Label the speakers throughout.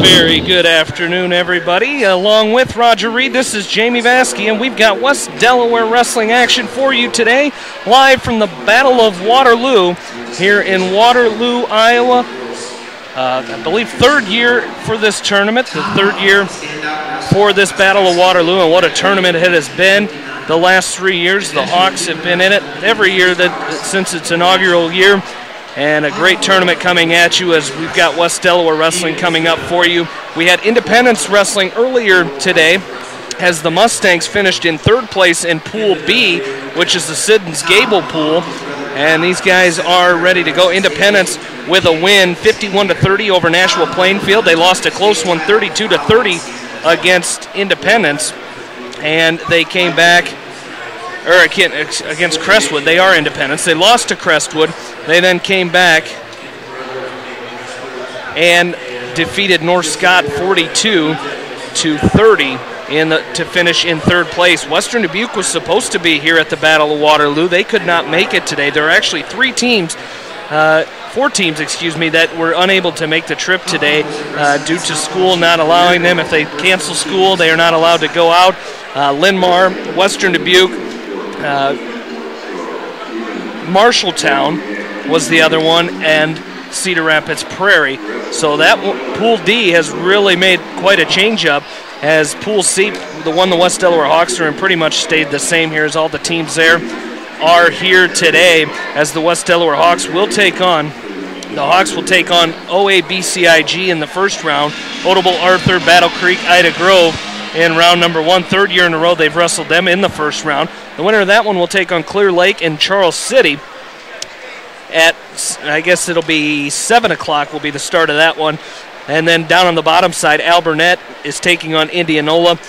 Speaker 1: Very good afternoon, everybody. Along with Roger Reed, this is Jamie Vaskey, and we've got West Delaware wrestling action for you today, live from the Battle of Waterloo here in Waterloo, Iowa. I believe third year for this tournament, the third year for this Battle of Waterloo, and what a tournament it has been the last 3 years. The Hawks have been in it every year since its inaugural year. And a great tournament coming at you as we've got West Delaware wrestling coming up for you. We had Independence wrestling earlier today as the Mustangs finished in third place in Pool B, which is the Siddons Gable pool. And these guys are ready to go. Independence with a win, 51-30 over Nashua Plainfield. They lost a close one, 32-30 against Independence. And they came back against Crestwood. They are Independence. They lost to Crestwood. They then came back and defeated North Scott 42-30 to finish in third place. Western Dubuque was supposed to be here at the Battle of Waterloo. They could not make it today. There are actually four teams, that were unable to make the trip today due to school not allowing them. If they cancel school, they are not allowed to go out. Linn-Mar, Western Dubuque, Marshalltown was the other one, and Cedar Rapids Prairie. So that Pool D has really made quite a change-up, as Pool C, the one the West Delaware Hawks are in, pretty much stayed the same here, as all the teams there are here today, as the West Delaware Hawks will take on OABCIG in the first round. Odable Arthur, Battle Creek, Ida Grove in round number one. Third year in a row they've wrestled them in the first round. The winner of that one will take on Clear Lake and Charles City at, I guess it'll be 7 o'clock will be the start of that one. And then down on the bottom side, Alburnett is taking on Indianola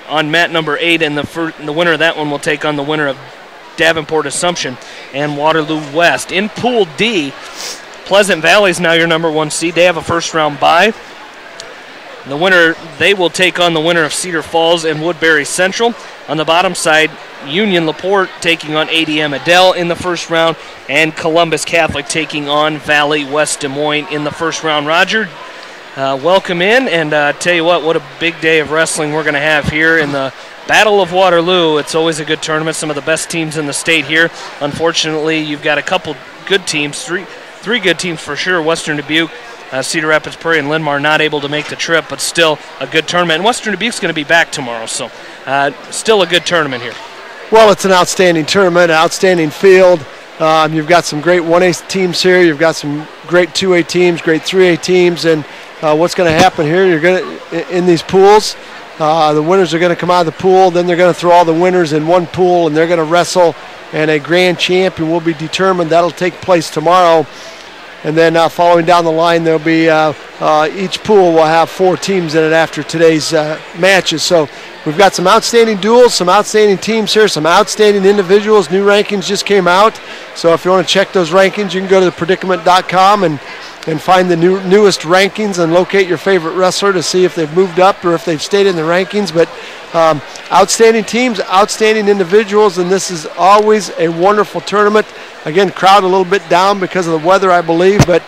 Speaker 1: on mat number 8, and the winner of that one will take on the winner of Davenport Assumption and Waterloo West. In Pool D, Pleasant Valley is now your number 1 seed. They have a first round bye. The winner, they will take on the winner of Cedar Falls and Woodbury Central. On the bottom side, Union LaPorte taking on ADM Adele in the first round, and Columbus Catholic taking on Valley West Des Moines in the first round. Roger, welcome in, and tell you what a big day of wrestling we're going to have here in the Battle of Waterloo. It's always a good tournament, some of the best teams in the state here. Unfortunately, you've got a couple good teams, three good teams for sure. Western Dubuque, Cedar Rapids Prairie, and Linn-Mar not able to make the trip, but still a good tournament. And Western Dubuque's going to be back tomorrow, so still a good tournament here.
Speaker 2: Well, it's an outstanding tournament, an outstanding field. You've got some great 1A teams here. You've got some great 2A teams, great 3A teams, and what's going to happen here, you're going to, in these pools, the winners are going to come out of the pool, then they're going to throw all the winners in one pool, and they're going to wrestle, and a grand champion will be determined. That'll take place tomorrow. And then following down the line, there'll be each pool will have 4 teams in it after today's matches. So we've got some outstanding duels, some outstanding teams here, some outstanding individuals. New rankings just came out. So if you want to check those rankings, you can go to thepredicament.com and find the newest rankings and locate your favorite wrestler to see if they've moved up or if they've stayed in the rankings. But outstanding teams, outstanding individuals, and this is always a wonderful tournament. Again, crowd a little bit down because of the weather, I believe, but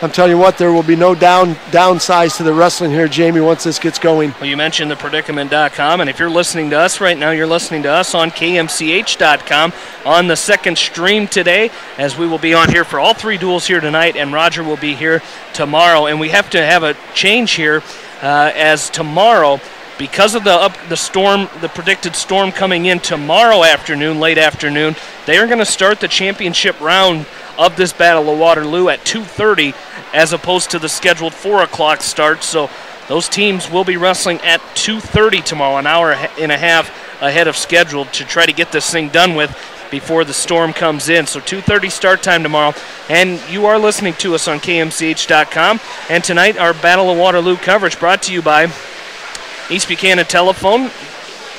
Speaker 2: I'm telling you what, there will be no downsides to the wrestling here, Jamie, once this gets going.
Speaker 1: Well, you mentioned thepredicament.com, and if you're listening to us right now, you're listening to us on KMCH.com on the second stream today, as we will be on here for all 3 duels here tonight, and Roger will be here tomorrow. And we have to have a change here, as tomorrow, because of the storm, the predicted storm coming in tomorrow afternoon, late afternoon, they are going to start the championship round of this Battle of Waterloo at 2:30 as opposed to the scheduled 4 o'clock start. So those teams will be wrestling at 2:30 tomorrow, an hour and a half ahead of schedule to try to get this thing done with before the storm comes in. So 2:30 start time tomorrow. And you are listening to us on KMCH.com. And tonight our Battle of Waterloo coverage brought to you by East Buchanan Telephone,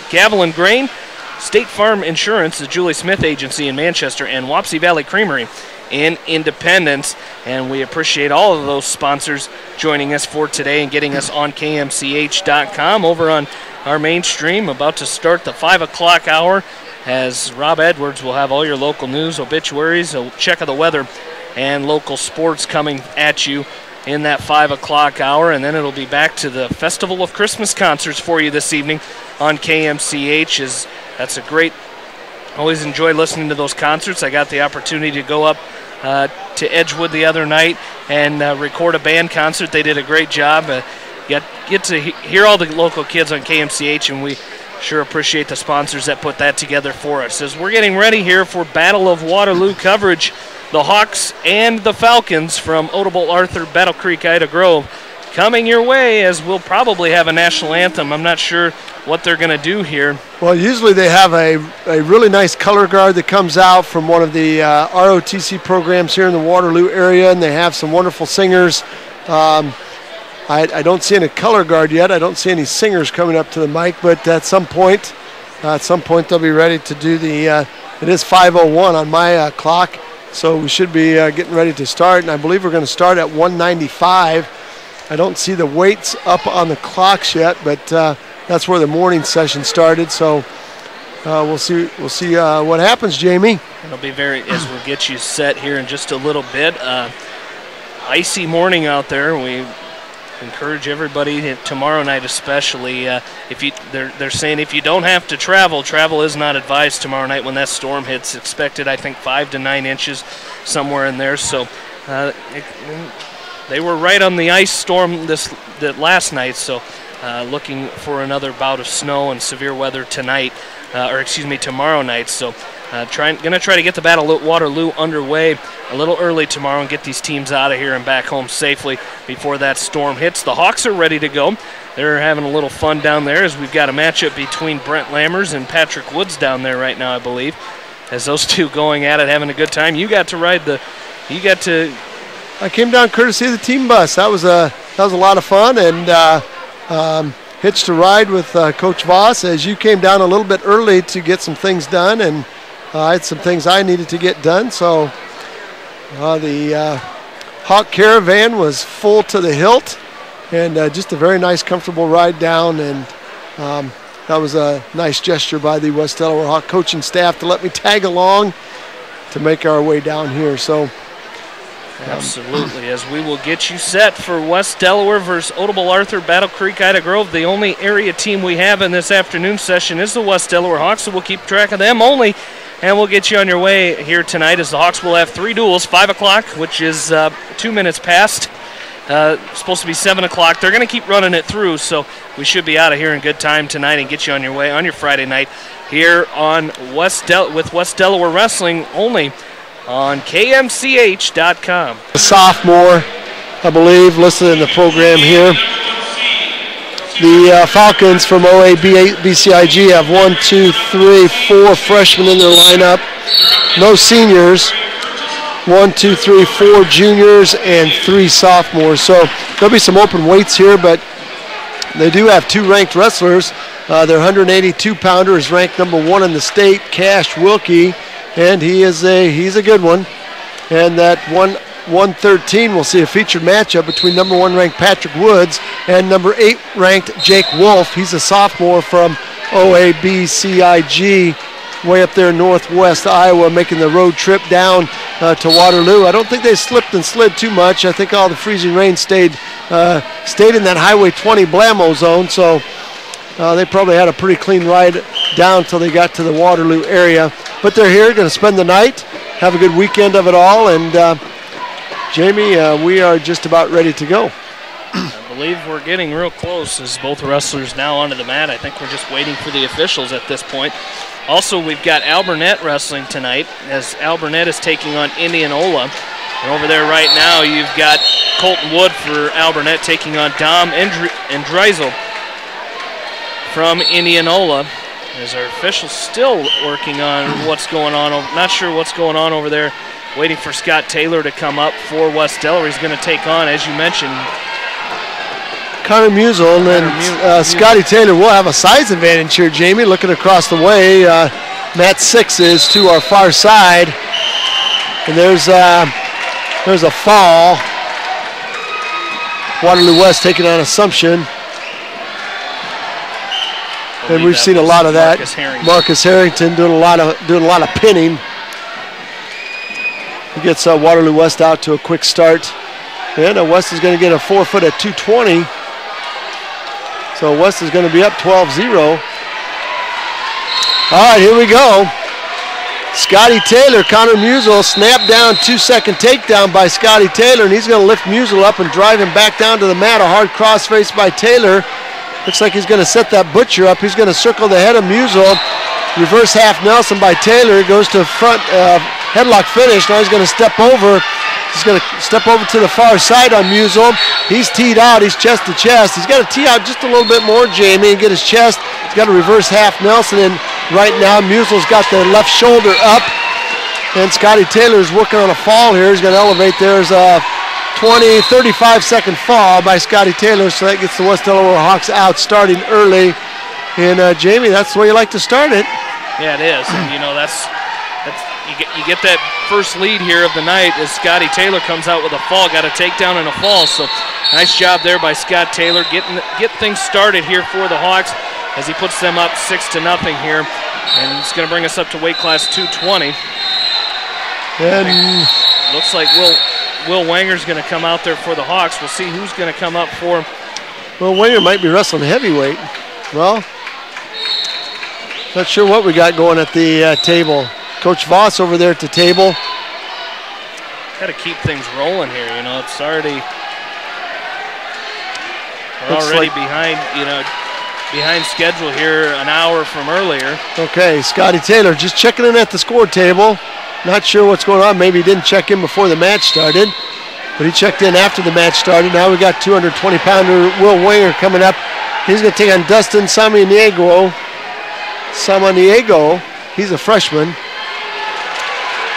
Speaker 1: Gavel and Grain, State Farm Insurance, the Julie Smith Agency in Manchester, and Wapsie Valley Creamery in Independence. And we appreciate all of those sponsors joining us for today and getting us on KMCH.com. Over on our main stream, about to start the 5 o'clock hour, as Rob Edwards will have all your local news, obituaries, a check of the weather, and local sports coming at you in that 5 o'clock hour, and then it'll be back to the Festival of Christmas concerts for you this evening on KMCH. That's a great, always enjoy listening to those concerts. I got the opportunity to go up to Edgewood the other night and record a band concert. They did a great job. Get to hear all the local kids on KMCH, and we sure appreciate the sponsors that put that together for us. As we're getting ready here for Battle of Waterloo coverage, the Hawks and the Falcons from Odebolt Arthur, Battle Creek, Ida Grove coming your way, as we'll probably have a national anthem. I'm not sure what they're going to do here.
Speaker 2: Well, usually they have a really nice color guard that comes out from one of the ROTC programs here in the Waterloo area, and they have some wonderful singers. I don't see any color guard yet. I don't see any singers coming up to the mic, but at some point they'll be ready to do the, it is 5:01 on my clock, so we should be getting ready to start, and I believe we're going to start at 195. I don't see the weights up on the clocks yet, but that's where the morning session started, so we'll see what happens, Jamie.
Speaker 1: It'll be as we'll get you set here in just a little bit. Icy morning out there. We encourage everybody tomorrow night, especially they're saying if you don't have to travel is not advised tomorrow night when that storm hits. Expected, I think, 5 to 9 inches somewhere in there. So they were right on the ice storm last night. So looking for another bout of snow and severe weather tomorrow night. So going to try to get the Battle of Waterloo underway a little early tomorrow and get these teams out of here and back home safely before that storm hits. The Hawks are ready to go. They're having a little fun down there, as we've got a matchup between Brent Lammers and Patrick Woods down there right now, I believe, as those two going at it, having a good time.
Speaker 2: I came down courtesy of the team bus. That was a lot of fun, and hitched a ride with Coach Voss as you came down a little bit early to get some things done, and I had some things I needed to get done, so the Hawk Caravan was full to the hilt, and just a very nice, comfortable ride down, and that was a nice gesture by the West Delaware Hawk coaching staff to let me tag along to make our way down here. So.
Speaker 1: Absolutely, as we will get you set for West Delaware versus Odebolt Arthur, Battle Creek, Ida Grove. The only area team we have in this afternoon session is the West Delaware Hawks, so we'll keep track of them only, and we'll get you on your way here tonight, as the Hawks will have 3 duels, 5 o'clock, which is 2 minutes past. Supposed to be 7 o'clock. They're going to keep running it through, so we should be out of here in good time tonight and get you on your way on your Friday night here on with West Delaware Wrestling only on KMCH.com.
Speaker 2: A sophomore, I believe, listed in the program here. The Falcons from OABCIG have 1, 2, 3, 4 freshmen in their lineup. No seniors. 1, 2, 3, 4 juniors and 3 sophomores. So there'll be some open weights here, but they do have 2 ranked wrestlers. Their 182-pounder is ranked number 1 in the state, Cash Wilkie, and he's a good one. And that 113, we'll see a featured matchup between number 1 ranked Patrick Woods and number 8 ranked Jake Wolf. He's a sophomore from OABCIG, way up there in northwest Iowa, making the road trip down to Waterloo. I don't think they slipped and slid too much. I think all the freezing rain stayed in that Highway 20 Blammo zone, so they probably had a pretty clean ride down until they got to the Waterloo area. But they're here, going to spend the night, have a good weekend of it all, and Jamie, we are just about ready to go.
Speaker 1: I believe we're getting real close as both wrestlers now onto the mat. I think we're just waiting for the officials at this point. Also, we've got Alburnett wrestling tonight, as Alburnett is taking on Indianola. And over there right now, you've got Colton Wood for Alburnett taking on Dom Dreisel from Indianola. As our officials still working on what's going on. Not sure what's going on over there. Waiting for Scott Taylor to come up for West Delaware. He's going to take on, as you mentioned,
Speaker 2: Connor Musel, and Scotty Taylor will have a size advantage here, Jamie. Looking across the way, Matt Six is to our far side. And there's a fall. Waterloo West taking on Assumption. And we've seen a lot of that. Marcus Harrington doing a lot of pinning. He gets Waterloo West out to a quick start. And West is going to get a forfeit at 2:20. So West is going to be up 12-0. All right, here we go. Scotty Taylor, Connor Musial, snap down, 2-second takedown by Scotty Taylor, and he's going to lift Musial up and drive him back down to the mat. A hard crossface by Taylor. Looks like he's going to set that butcher up. He's going to circle the head of Musial. Reverse half Nelson by Taylor. Goes to front headlock finish. Now he's going to step over. He's going to step over to the far side on Musial. He's teed out. He's chest to chest. He's got to tee out just a little bit more, Jamie, and get his chest. He's got to reverse half Nelson. And right now, Musial's got the left shoulder up. And Scotty Taylor's working on a fall here. He's going to elevate. There's a 35-second fall by Scotty Taylor. So that gets the West Delaware Hawks out starting early. And, Jamie, that's the way you like to start it.
Speaker 1: Yeah, it is. And, you know, that's you get that first lead here of the night as Scotty Taylor comes out with a fall, got a takedown and a fall. So nice job there by Scott Taylor. Get things started here for the Hawks as he puts them up 6-0 here. And it's going to bring us up to weight class 220.
Speaker 2: And
Speaker 1: looks like Will Wanger's going to come out there for the Hawks. We'll see who's going to come up for him.
Speaker 2: Well, Wanger might be wrestling heavyweight. Well, not sure what we got going at the table. Coach Voss over there at the table.
Speaker 1: Got to keep things rolling here. You know, it's already behind schedule here an hour from earlier.
Speaker 2: Okay, Scotty Taylor just checking in at the score table. Not sure what's going on. Maybe he didn't check in before the match started, but he checked in after the match started. Now we got 220-pounder Will Wanger coming up. He's going to take on Dustin Samaniego. He's a freshman.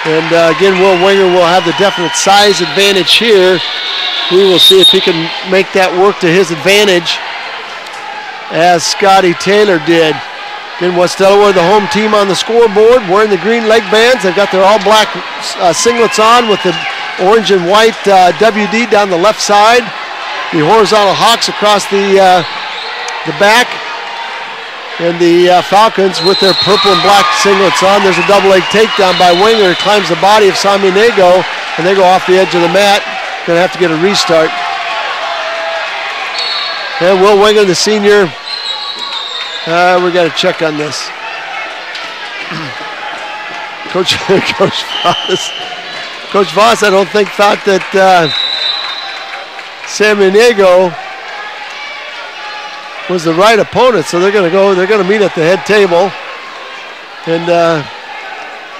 Speaker 2: And again, Will Wanger will have the definite size advantage here. We will see if he can make that work to his advantage as Scotty Taylor did. Again, West Delaware, the home team on the scoreboard, wearing the green leg bands. They've got their all-black singlets on with the orange and white WD down the left side. The horizontal Hawks across the back. And the Falcons with their purple and black singlets on. There's a double leg takedown by Wanger. He climbs the body of Samaniego, and they go off the edge of the mat. Going to have to get a restart. And Will Wanger, the senior, we got to check on this. Coach Voss, I don't think thought that Samaniego was the right opponent, so they're going to meet at the head table and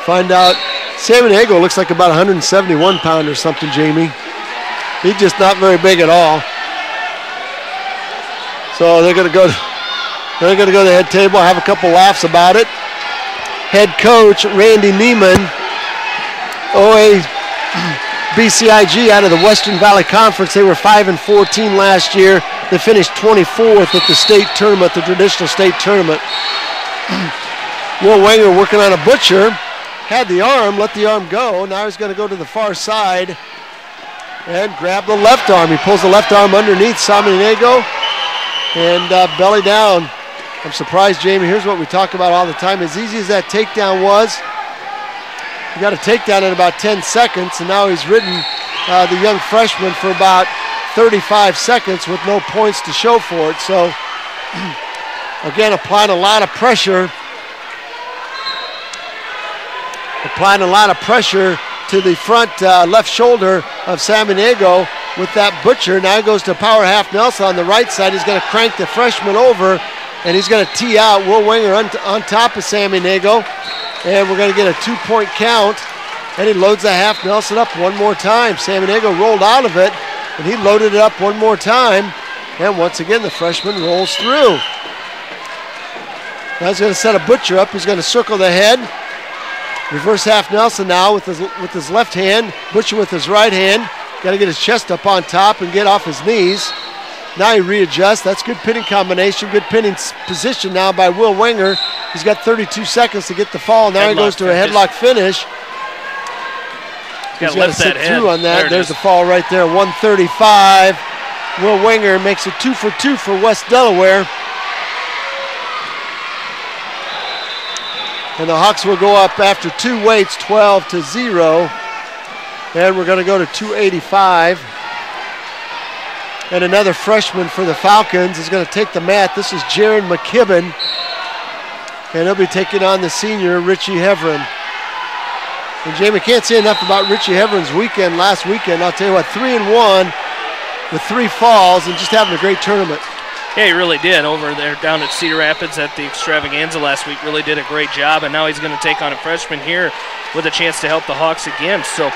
Speaker 2: find out. Samaniego looks like about 171 pound or something, Jamie. He's just not very big at all. So they're going to go to the head table, have a couple laughs about it. Head coach Randy Neiman, OABCIG out of the Western Valley Conference. They were 5-14 last year. They finished 24th at the state tournament, the traditional state tournament. Will Wanger working on a butcher. Had the arm, let the arm go. Now he's going to go to the far side and grab the left arm. He pulls the left arm underneath Samaniego and belly down. I'm surprised, Jamie. Here's what we talk about all the time. As easy as that takedown was, he got a takedown in about 10 seconds, and now he's ridden the young freshman for about 35 seconds with no points to show for it. So, again, applying a lot of pressure. To the front left shoulder of Samaniego with that butcher. Now he goes to power half Nelson on the right side. He's going to crank the freshman over, and he's going to tee out Will Wanger on top of Samaniego. And we're going to get a 2-point count. And he loads the half Nelson up one more time. Samaniego rolled out of it, and he loaded it up one more time. And once again, the freshman rolls through. Now he's going to set a butcher up. He's going to circle the head. Reverse half Nelson now with his left hand. Butcher with his right hand. Got to get his chest up on top and get off his knees. Now he readjusts. That's good pinning combination. Good pinning position now by Will Wanger. He's got 32 seconds to get the fall. Now he goes to a headlock finish. He's got to sit through on that. There's the fall right there. 135. Will Wanger makes it 2 for 2 for West Delaware. And the Hawks will go up after 2 weights, 12-0. And we're going to go to 285. And another freshman for the Falcons is going to take the mat. This is Jaron McKibben. And he'll be taking on the senior, Richie Heverin. And Jamie, can't say enough about Richie Heverin's weekend last weekend. I'll tell you what, 3-1 with 3 falls and just having a great tournament.
Speaker 1: Yeah, he really did. Over there down at Cedar Rapids at the Extravaganza last week, really did a great job. And now he's going to take on a freshman here with a chance to help the Hawks again. So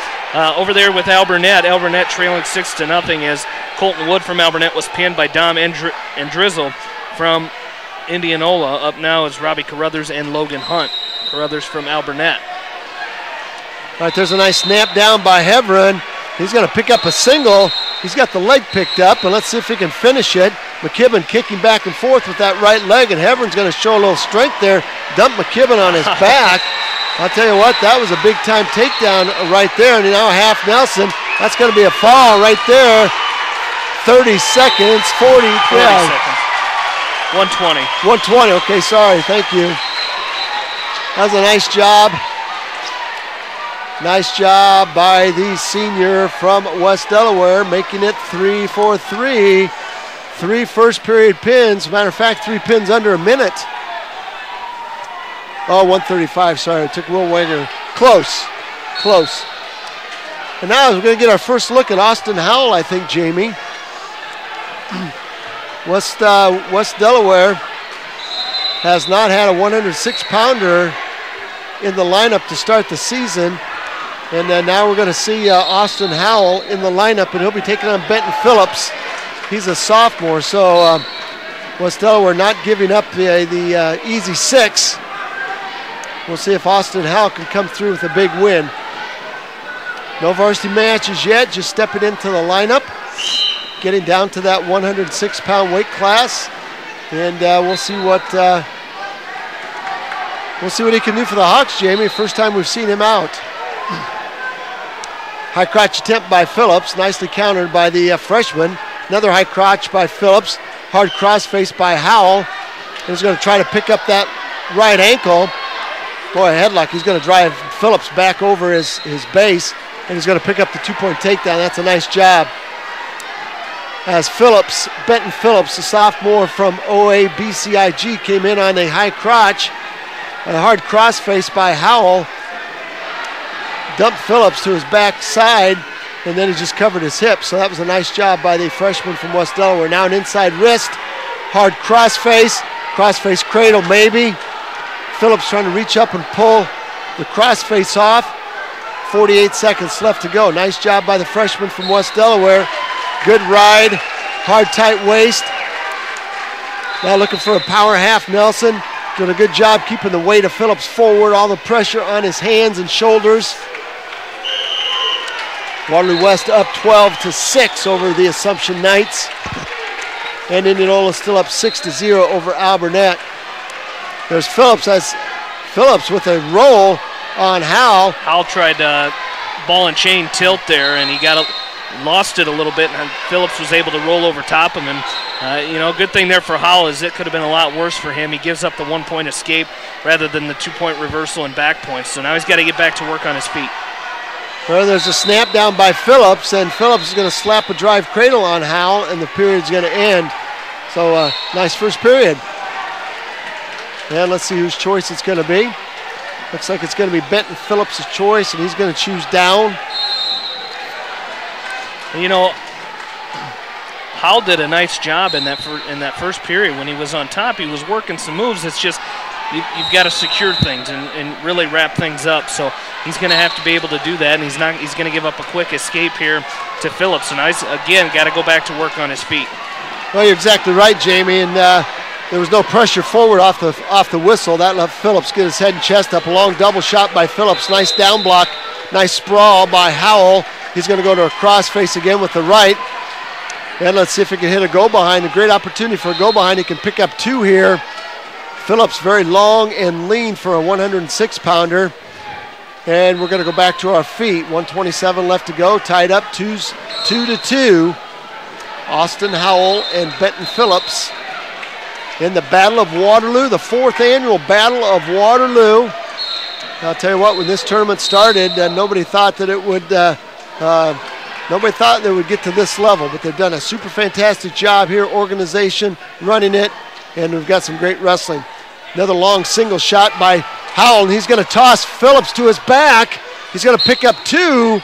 Speaker 1: over there with Alburnett trailing 6-0 as Colton Wood from Alburnett was pinned by Dom Drizzle from Indianola. Up now is Robbie Carruthers and Logan Hunt. Carruthers from Alburnett.
Speaker 2: All right, there's a nice snap down by Heverin. He's going to pick up a single. He's got the leg picked up, and let's see if he can finish it. McKibben kicking back and forth with that right leg, and Heverin's going to show a little strength there. Dump McKibben on his back. I'll tell you what, that was a big-time takedown right there, and now half Nelson. That's going to be a fall right there. 30 seconds, 40
Speaker 1: seconds. 120.
Speaker 2: 120, okay, sorry, thank you. That was a nice job. Nice job by the senior from West Delaware, making it 3-4-3. 3 first period pins. Matter of fact, 3 pins under a minute. Oh, 135, sorry, it took Will Wanger. Close. And now we're going to get our first look at Austin Howell, I think, Jamie. West Delaware has not had a 106-pounder in the lineup to start the season. And now we're going to see Austin Howell in the lineup, and he'll be taking on Benton Phillips. He's a sophomore, so West Delaware not giving up the easy 6. We'll see if Austin Howell can come through with a big win. No varsity matches yet, just stepping into the lineup, getting down to that 106-pound weight class, and we'll see what he can do for the Hawks, Jamie. First time we've seen him out. High crotch attempt by Phillips, nicely countered by the freshman. Another high crotch by Phillips, hard crossface by Howell. He's going to try to pick up that right ankle. Boy, a headlock. He's going to drive Phillips back over his base, and he's going to pick up the 2-point takedown. That's a nice job. As Benton Phillips, the sophomore from OABCIG, came in on a high crotch, a hard crossface by Howell. Dumped Phillips to his back side, and then he just covered his hip. So that was a nice job by the freshman from West Delaware. Now an inside wrist, hard crossface cradle maybe. Phillips trying to reach up and pull the crossface off. 48 seconds left to go. Nice job by the freshman from West Delaware. Good ride, hard tight waist. Now looking for a power half Nelson. Doing a good job keeping the weight of Phillips forward, all the pressure on his hands and shoulders. Waterloo West up 12-6 over the Assumption Knights. And Indianola still up 6-0 over Alburnett. There's Phillips with a roll on Howell.
Speaker 1: Howell tried ball and chain tilt there, and he lost it a little bit, and Phillips was able to roll over top of him. And good thing there for Howell is it could have been a lot worse for him. He gives up the 1-point escape rather than the 2-point reversal and back points. So now he's got to get back to work on his feet.
Speaker 2: Well, there's a snap down by Phillips, and Phillips is going to slap a drive cradle on Howell, and the period's going to end. So nice first period. And let's see whose choice it's going to be. Looks like it's going to be Benton Phillips' choice, and he's going to choose down.
Speaker 1: Howell did a nice job in that first period. When he was on top, he was working some moves. It's just you've got to secure things and really wrap things up. So he's going to have to be able to do that, and he's going to give up a quick escape here to Phillips. And again, got to go back to work on his feet.
Speaker 2: Well, you're exactly right, Jamie. And there was no pressure forward off the whistle. That let Phillips get his head and chest up. A long double shot by Phillips. Nice down block. Nice sprawl by Howell. He's going to go to a crossface again with the right. And let's see if he can hit a go-behind. A great opportunity for a go-behind. He can pick up 2 here. Phillips very long and lean for a 106-pounder. And we're going to go back to our feet. 127 left to go. Tied up 2-2. Austin Howell and Benton Phillips in the Battle of Waterloo, the 4th annual Battle of Waterloo. I'll tell you what, when this tournament started, nobody thought that it would Nobody thought they would get to this level, but they've done a super fantastic job here, organization, running it, and we've got some great wrestling. Another long single shot by Howell, and he's going to toss Phillips to his back. He's going to pick up 2.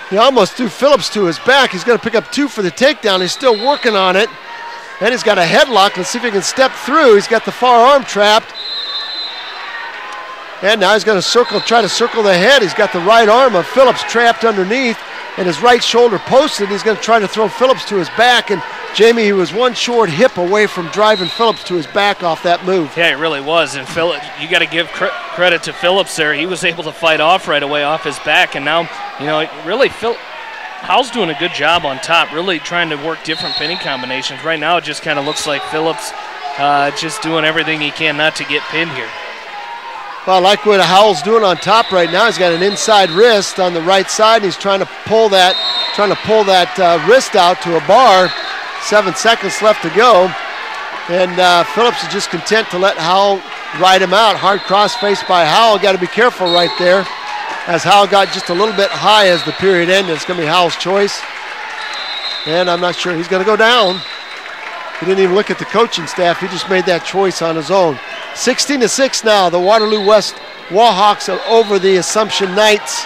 Speaker 2: He almost threw Phillips to his back. He's going to pick up 2 for the takedown. He's still working on it. And he's got a headlock. Let's see if he can step through. He's got the far arm trapped. And now he's going to try to circle the head. He's got the right arm of Phillips trapped underneath and his right shoulder posted. He's going to try to throw Phillips to his back. And Jamie, he was one short hip away from driving Phillips to his back off that move.
Speaker 1: Yeah, it really was. And you got to give credit to Phillips there. He was able to fight off right away off his back. And now, really Howell's doing a good job on top, really trying to work different pinning combinations. Right now it just kind of looks like Phillips just doing everything he can not to get pinned here.
Speaker 2: Well, I like what Howell's doing on top right now. He's got an inside wrist on the right side, and he's trying to pull that wrist out to a bar. 7 seconds left to go. And Phillips is just content to let Howell ride him out. Hard cross face by Howell. Got to be careful right there, as Howell got just a little bit high as the period ended. It's going to be Howell's choice. And I'm not sure he's going to go down. He didn't even look at the coaching staff. He just made that choice on his own. 16-6 now. The Waterloo West Wallhawks are over the Assumption Knights.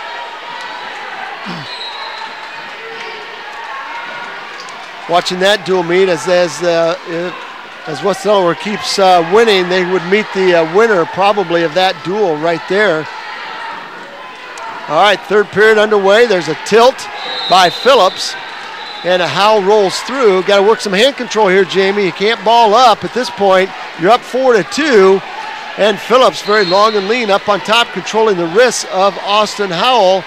Speaker 2: Watching that dual meet as West Delaware keeps winning, they would meet the winner probably of that duel right there. All right, third period underway. There's a tilt by Phillips, and a Howell rolls through. Got to work some hand control here, Jamie. You can't ball up at this point. You're up 4-2, and Phillips very long and lean up on top, controlling the wrists of Austin Howell.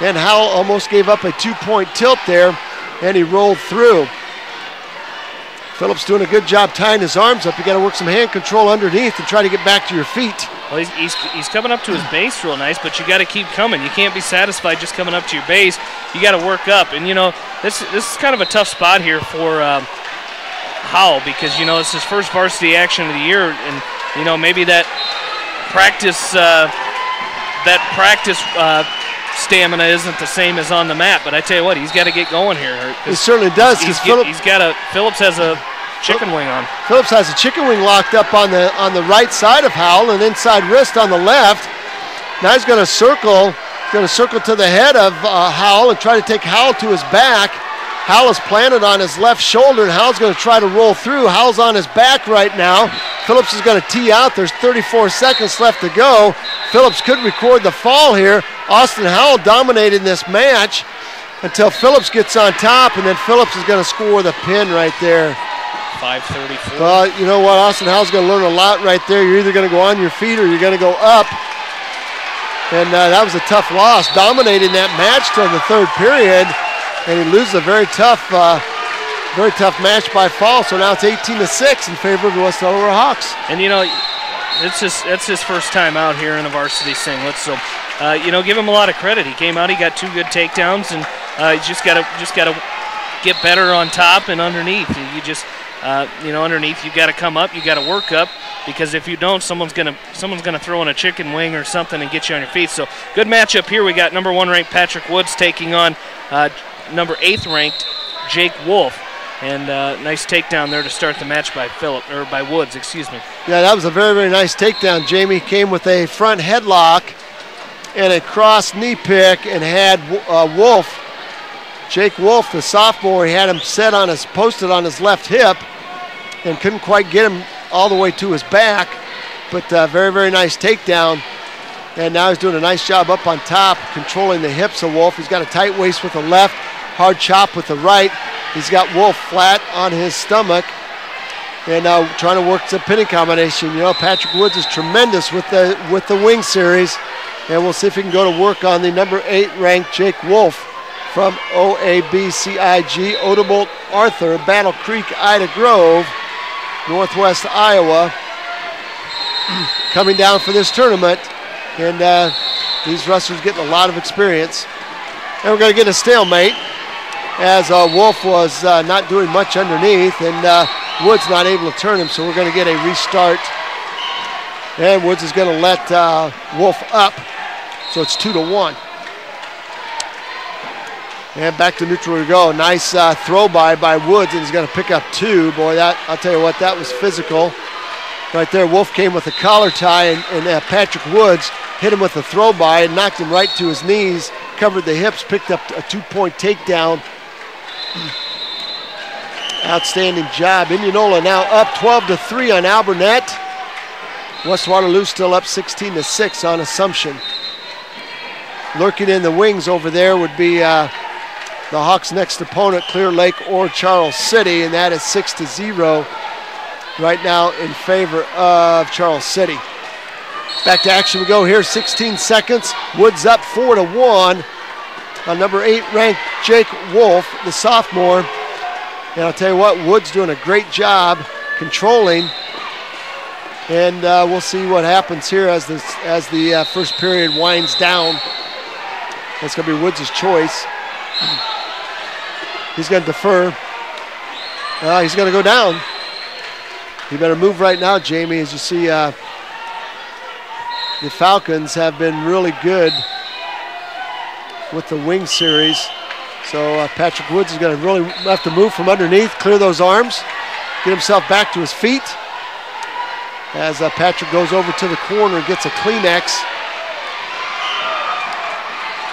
Speaker 2: And Howell almost gave up a 2-point tilt there, and he rolled through. Phillips doing a good job tying his arms up. You got to work some hand control underneath and try to get back to your feet.
Speaker 1: Well, he's coming up to his base real nice, but you got to keep coming. You can't be satisfied just coming up to your base. You got to work up, and this is kind of a tough spot here for Howell, because it's his first varsity action of the year, and maybe that practice stamina isn't the same as on the mat. But I tell you what, he's got to get going here.
Speaker 2: He certainly does.
Speaker 1: Phillips has a chicken wing on.
Speaker 2: Phillips has a chicken wing locked up on the right side of Howell, and inside wrist on the left. Now he's going to circle to the head of Howell and try to take Howell to his back. Howell is planted on his left shoulder, and Howell's going to try to roll through. Howell's on his back right now. Phillips is going to tee out. There's 34 seconds left to go. Phillips could record the fall here. Austin Howell dominated this match until Phillips gets on top, and then Phillips is going to score the pin right there.
Speaker 1: 5:34.
Speaker 2: Well, you know what? Austin Howell's going to learn a lot right there. You're either going to go on your feet or you're going to go up. And that was a tough loss. Dominating that match till the third period, and he loses a very tough match by fall. So now it's 18-6 in favor of the West Delaware Hawks.
Speaker 1: And it's his first time out here in a varsity singlet. So give him a lot of credit. He came out, he got 2 good takedowns, and he's just got to get better on top and underneath. You just underneath, you got to come up, you got to work up, because if you don't, someone's gonna throw in a chicken wing or something and get you on your feet. So good matchup here. We got number 1 ranked Patrick Woods taking on number 8th ranked Jake Wolf, and nice takedown there to start the match by Woods. Excuse me.
Speaker 2: Yeah, that was a very, very nice takedown. Jamie came with a front headlock and a cross knee pick and had Jake Wolf, the sophomore, he had him posted on his left hip and couldn't quite get him all the way to his back, but very, very nice takedown. And now he's doing a nice job up on top, controlling the hips of Wolf. He's got a tight waist with the left, hard chop with the right. He's got Wolf flat on his stomach, and now trying to work the pinning combination. Patrick Woods is tremendous with the wing series, and we'll see if he can go to work on the number 8 ranked Jake Wolf from OABCIG, Odebolt Arthur, Battle Creek, Ida Grove, Northwest Iowa, coming down for this tournament. And these wrestlers getting a lot of experience. And we're going to get a stalemate, as Wolf was not doing much underneath, and Woods not able to turn him, so we're going to get a restart. And Woods is going to let Wolf up, so it's 2-1. And back to neutral we go. Nice throw by Woods, and he's going to pick up 2. Boy, that I'll tell you what, that was physical. Right there, Wolf came with a collar tie, and Patrick Woods hit him with a throw by and knocked him right to his knees, covered the hips, picked up a 2-point takedown. Outstanding job. Indianola now up 12-3 on Alburnett. West Waterloo still up 16-6 on Assumption. Lurking in the wings over there would be the Hawks' next opponent, Clear Lake or Charles City, and that is 6-0 right now in favor of Charles City. Back to action we go here, 16 seconds. Woods up 4-1 on number 8 ranked Jake Wolf, the sophomore. And I'll tell you what, Woods doing a great job controlling. And we'll see what happens here as the first period winds down. That's going to be Woods' choice. He's going to defer. He's going to go down. You better move right now, Jamie, as you see the Falcons have been really good with the wing series. So Patrick Woods is going to really have to move from underneath, clear those arms, get himself back to his feet. As Patrick goes over to the corner and gets a Kleenex.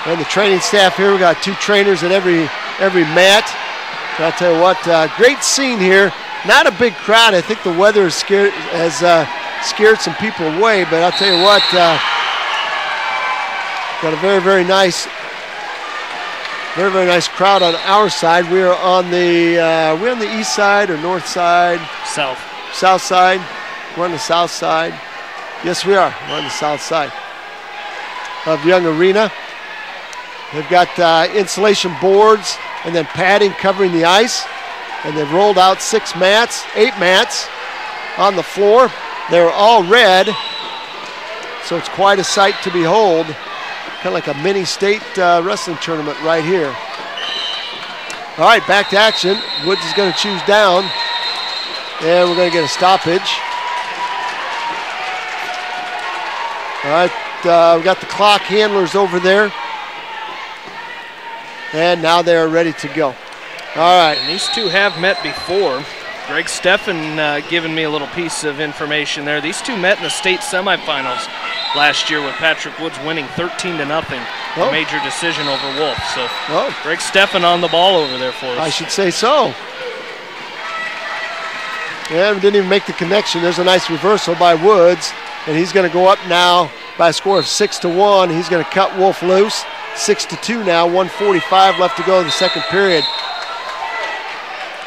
Speaker 2: And the training staff here, we got 2 trainers at every mat. And I'll tell you what, great scene here. Not a big crowd. I think the weather has scared some people away, but I'll tell you what, got a very, very nice crowd on our side. We are on the east side or north side?
Speaker 1: South.
Speaker 2: South side. We're on the south side. Yes, we are. We're on the south side of Young Arena. They've got insulation boards and then padding covering the ice. And they've rolled out 8 mats on the floor. They're all red, so it's quite a sight to behold. Kind of like a mini state wrestling tournament right here. All right, back to action. Woods is going to choose down, and we're going to get a stoppage. All right, we've got the clock handlers over there, and now they are ready to go. All right.
Speaker 1: And these two have met before. Greg Steffen giving me a little piece of information there. These two met in the state semifinals last year with Patrick Woods winning 13-0. A major decision over Wolf. So Greg Steffen on the ball over there for us.
Speaker 2: I should say so. Yeah, we didn't even make the connection. There's a nice reversal by Woods, and he's going to go up now by a score of 6-1. He's going to cut Wolf loose. 6-2 now, 1:45 left to go in the second period.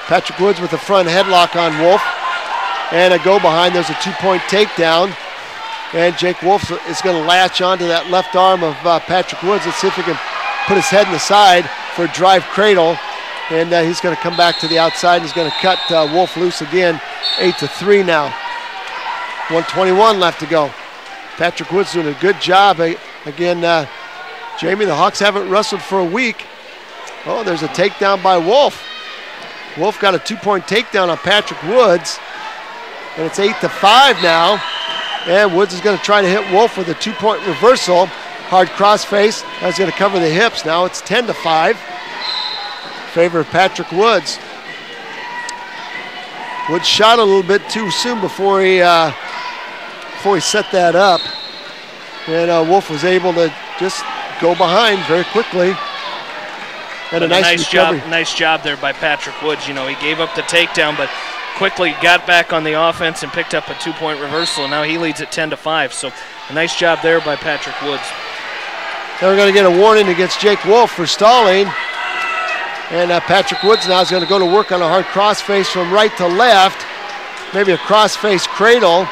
Speaker 2: Patrick Woods with a front headlock on Wolf. And a go behind, there's a 2-point takedown. And Jake Wolf is going to latch onto that left arm of Patrick Woods. Let's see if he can put his head in the side for a drive cradle. And he's going to come back to the outside. He's going to cut Wolf loose again. 8-3 now. 1:21 left to go. Patrick Woods doing a good job. Again, Jamie, the Hawks haven't wrestled for a week. Oh, there's a takedown by Wolf. Wolf got a 2-point takedown on Patrick Woods. And it's 8-5 now. And Woods is going to try to hit Wolf with a 2-point reversal. Hard crossface. That's going to cover the hips. Now it's 10-5. In favor of Patrick Woods. Woods shot a little bit too soon before he set that up. And Wolf was able to just go behind very quickly. And a nice job there by Patrick Woods. You know, he gave up the takedown, but quickly got back on the offense and picked up a 2-point reversal. Now he leads at 10-5. So a nice job there by Patrick Woods. Now we're going to get a warning against Jake Wolf for stalling. And Patrick Woods now is going to go to work on a hard crossface from right to left. Maybe a crossface cradle.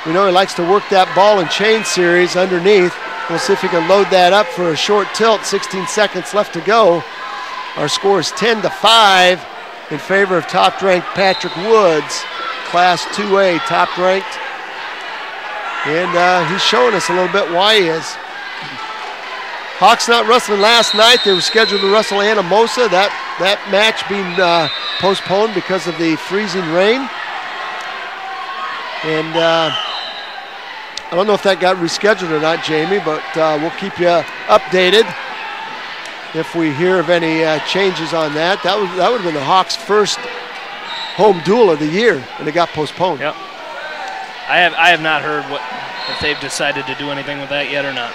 Speaker 2: We know he likes to work that ball and chain series underneath. We'll see if he can load that up for a short tilt. 16 seconds left to go. Our score is 10-5 in favor of top-ranked Patrick Woods, Class 2A, top-ranked. And he's showing us a little bit why he is. Hawks not wrestling last night. They were scheduled to wrestle Anamosa. That match being postponed because of the freezing rain. And I don't know if that got rescheduled or not, Jamie, but we'll keep you updated. if we hear of any changes on that. That would have been the Hawks' first home duel of the year, and it got postponed.
Speaker 1: Yep. I have not heard if they've decided to do anything with that yet or not.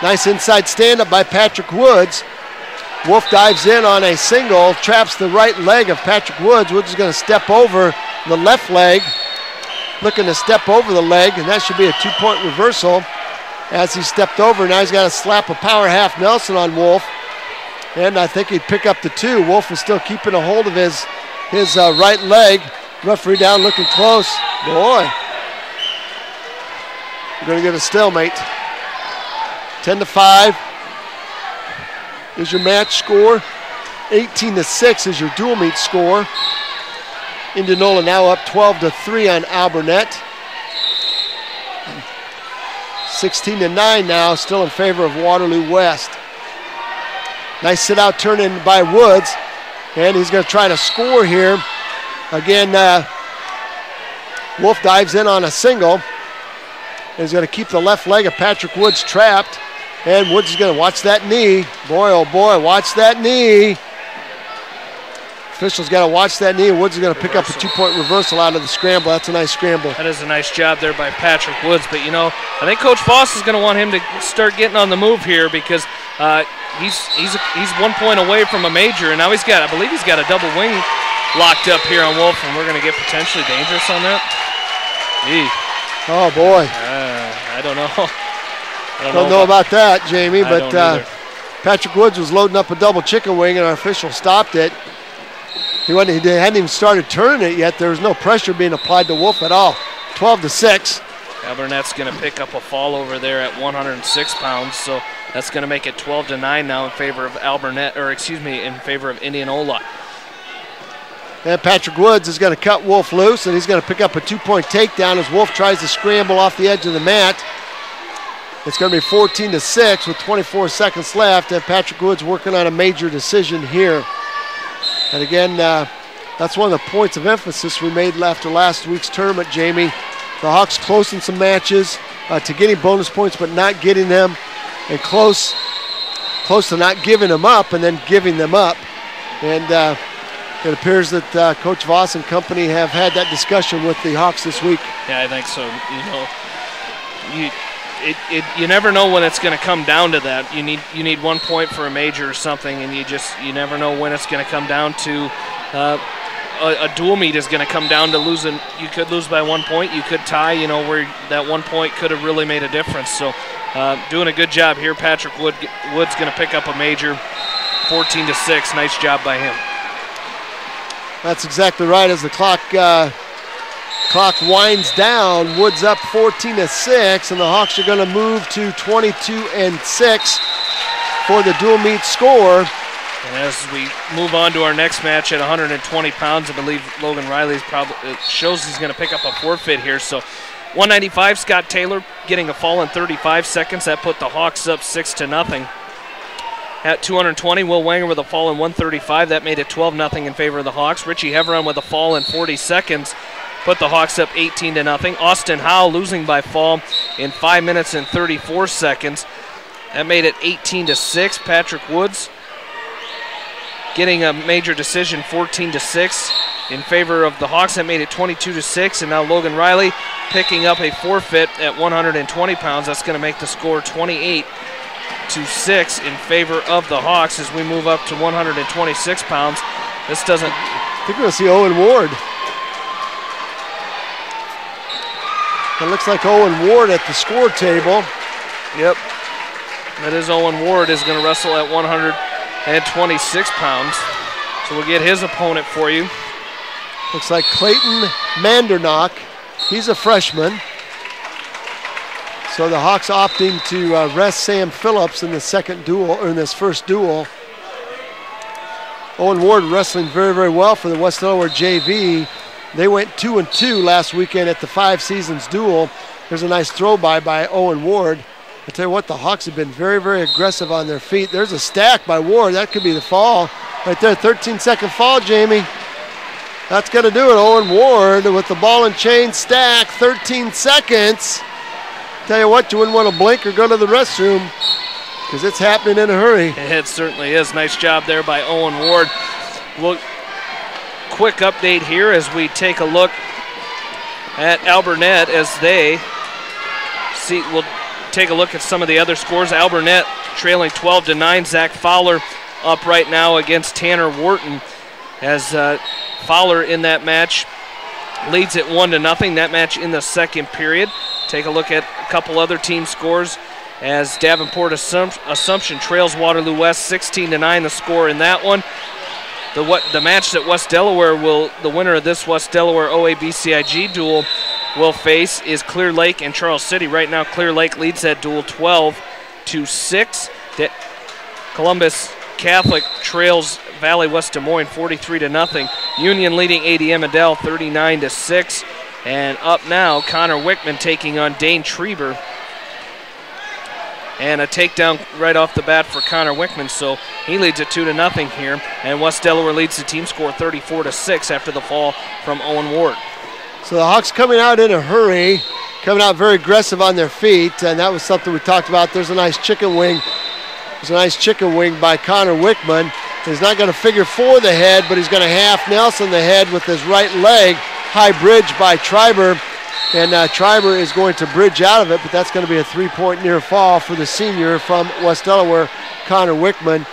Speaker 2: Nice inside stand-up by Patrick Woods. Wolf dives in on a single, traps the right leg of Patrick Woods. Woods is going to step over the left leg, looking to step over the leg, and that should be a two-point reversal. As he stepped over, now he's got to slap a power half Nelson on Wolf, and I think he'd pick up the two. Wolf is still keeping a hold of his right leg. Referee down looking close. Boy, we're going to get a stalemate. 10-5 is your match score. 18-6 is your dual meet score. Indianola now up 12-3 on Albernet. 16-9 now, still in favor of Waterloo West. Nice sit-out turn in by Woods, and he's going to try to score here. Again, Wolf dives in on a single, and he's going to keep the left leg of Patrick Woods trapped, and Woods is going to watch that knee. Boy, oh boy, watch that knee. Officials got to watch that knee, and Woods is going to pick up a two-point reversal out of the scramble. That's a nice scramble.
Speaker 1: That is a nice job there by Patrick Woods, but you know, I think Coach Voss is going to want him to start getting on the move here because he's 1 point away from a major, and now I believe he's got a double wing locked up here on Wolf, and we're going to get potentially dangerous on that. Gee.
Speaker 2: Oh boy.
Speaker 1: I don't know.
Speaker 2: Don't know about that, Jamie, but Patrick Woods was loading up a double chicken wing, and our official stopped it. He hadn't even started turning it yet. There was no pressure being applied to Wolf at all. 12-6.
Speaker 1: Albernet's going to pick up a fall over there at 106 pounds, so that's going to make it 12-9 now in favor of in favor of Indianola.
Speaker 2: And Patrick Woods is going to cut Wolf loose, and he's going to pick up a two-point takedown as Wolf tries to scramble off the edge of the mat. It's going to be 14-6 with 24 seconds left, and Patrick Woods working on a major decision here. And again, that's one of the points of emphasis we made after last week's tournament, Jamie. The Hawks close in some matches to getting bonus points, but not getting them, and close to not giving them up and then giving them up. And it appears that Coach Voss and company have had that discussion with the Hawks this week.
Speaker 1: Yeah, I think so. You never know when it's going to come down to that. You need 1 point for a major or something, and you never know when it's going to come down to a dual meet is going to come down to losing. You could lose by 1 point, you could tie. Where that 1 point could have really made a difference. So doing a good job here. Patrick Wood's going to pick up a major. 14-6. Nice job by him.
Speaker 2: That's exactly right. As the clock winds down, Woods up 14-6, and the Hawks are going to move to 22-6 for the dual meet score.
Speaker 1: And as we move on to our next match at 120 pounds, I believe Logan Riley's it shows he's going to pick up a forfeit here. So 195, Scott Taylor getting a fall in 35 seconds. That put the Hawks up 6-0. At 220, Will Wanger with a fall in 135. That made it 12-0 in favor of the Hawks. Richie Heveron with a fall in 40 seconds. Put the Hawks up 18-0. Austin Howe losing by fall in 5 minutes and 34 seconds. That made it 18-6. Patrick Woods getting a major decision, 14-6 in favor of the Hawks. That made it 22-6. And now Logan Riley picking up a forfeit at 120 pounds. That's going to make the score 28-6 in favor of the Hawks as we move up to 126 pounds. This doesn't.
Speaker 2: I think we're going to see Owen Ward. It looks like Owen Ward at the score table.
Speaker 1: Yep. That is Owen Ward is going to wrestle at 126 pounds. So we'll get his opponent for you.
Speaker 2: Looks like Clayton Mandernock. He's a freshman. So the Hawks opting to rest Sam Phillips in the second duel, or in this first duel. Owen Ward wrestling very, very well for the West Delaware JV. They went 2-2 last weekend at the Five Seasons duel. There's a nice throw by Owen Ward. I tell you what, the Hawks have been very, very aggressive on their feet. There's a stack by Ward. That could be the fall. Right there, 13-second fall, Jamie. That's going to do it. Owen Ward with the ball and chain stack, 13 seconds. Tell you what, you wouldn't want to blink or go to the restroom. because it's happening in a hurry.
Speaker 1: It certainly is. Nice job there by Owen Ward. Quick update here as we take a look at Albernet as they see. We'll take a look at some of the other scores. Albernet trailing 12-9. Zach Fowler up right now against Tanner Wharton as Fowler in that match leads it 1-0. That match in the second period. Take a look at a couple other team scores as Davenport Assumption trails Waterloo West 16-9. The score in that one. The match that West Delaware the winner of this West Delaware OABCIG duel will face is Clear Lake and Charles City. Right now, Clear Lake leads that duel 12-6. Columbus Catholic trails Valley West Des Moines 43-0. Union leading ADM Adel 39-6. And up now, Connor Wickman taking on Dane Treber. And a takedown right off the bat for Connor Wickman, so he leads it 2-0 here. And West Delaware leads the team score 34-6 after the fall from Owen Ward.
Speaker 2: So the Hawks coming out in a hurry, coming out very aggressive on their feet, and that was something we talked about. There's a nice chicken wing. There's a nice chicken wing by Connor Wickman. He's not going to figure four the head, but he's going to half Nelson the head with his right leg. High bridge by Triber. And Triber is going to bridge out of it, but that's going to be a 3-point near fall for the senior from West Delaware, Connor Wickman.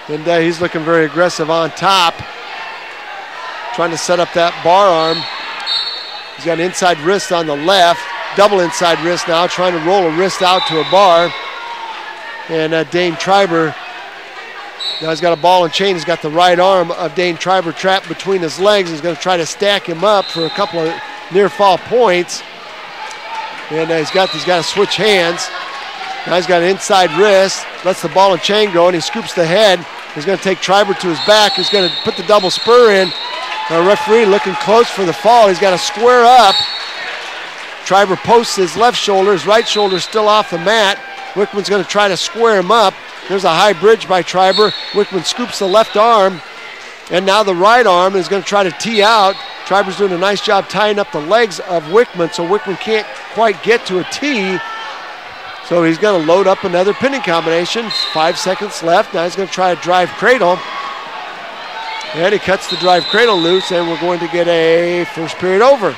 Speaker 2: And he's looking very aggressive on top, trying to set up that bar arm. He's got an inside wrist on the left, double inside wrist now, trying to roll a wrist out to a bar. And Dane Triber, now he's got a ball and chain. He's got the right arm of Dane Triber trapped between his legs. He's going to try to stack him up for a couple of near fall points. And he's got to switch hands. Now he's got an inside wrist, lets the ball and chain go, and he scoops the head. He's going to take Triber to his back. He's going to put the double spur in. Referee looking close for the fall. He's got to square up. Triber posts his left shoulder. His right shoulder is still off the mat. Wickman's going to try to square him up. There's a high bridge by Triber. Wickman scoops the left arm. And now the right arm is going to try to tee out. Triber's doing a nice job tying up the legs of Wickman, so Wickman can't quite get to a tee. So he's going to load up another pinning combination. 5 seconds left. Now he's going to try a drive cradle. And he cuts the drive cradle loose, and we're going to get a first period over.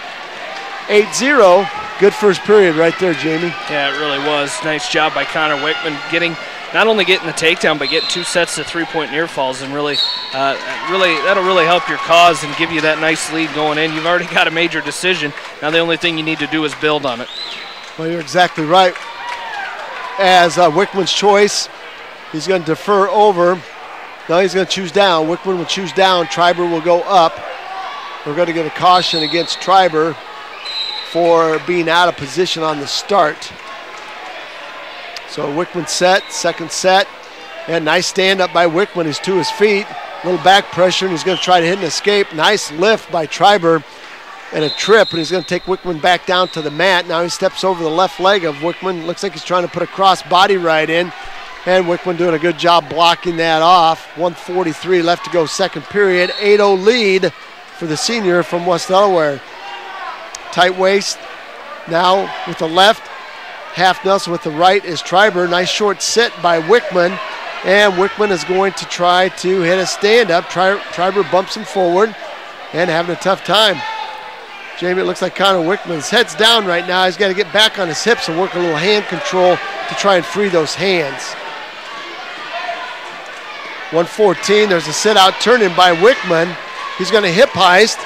Speaker 2: 8-0. Good first period right there, Jamie.
Speaker 1: Yeah, it really was. Nice job by Connor Wickman not only getting the takedown, but getting 2 sets of 3-point near falls, and really that'll really help your cause and give you that nice lead going in. You've already got a major decision. Now the only thing you need to do is build on it.
Speaker 2: Well, you're exactly right. As Wickman's choice, he's going to defer over. No, he's going to choose down. Wickman will choose down. Triber will go up. We're going to get a caution against Triber for being out of position on the start. So Wickman set, second set, and nice stand up by Wickman. He's to his feet, a little back pressure, and he's going to try to hit an escape. Nice lift by Triber and a trip, and he's going to take Wickman back down to the mat. Now he steps over the left leg of Wickman. Looks like he's trying to put a cross body right in, and Wickman doing a good job blocking that off. 1:43 left to go second period. 8-0 lead for the senior from West Delaware. Tight waist now with the left. Half Nelson with the right is Triber. Nice short sit by Wickman. And Wickman is going to try to hit a stand-up. Triber bumps him forward and having a tough time. Jamie, it looks like Connor Wickman's head's down right now. He's got to get back on his hips and work a little hand control to try and free those hands. 1:14, there's a sit-out turn-in by Wickman. He's going to hip heist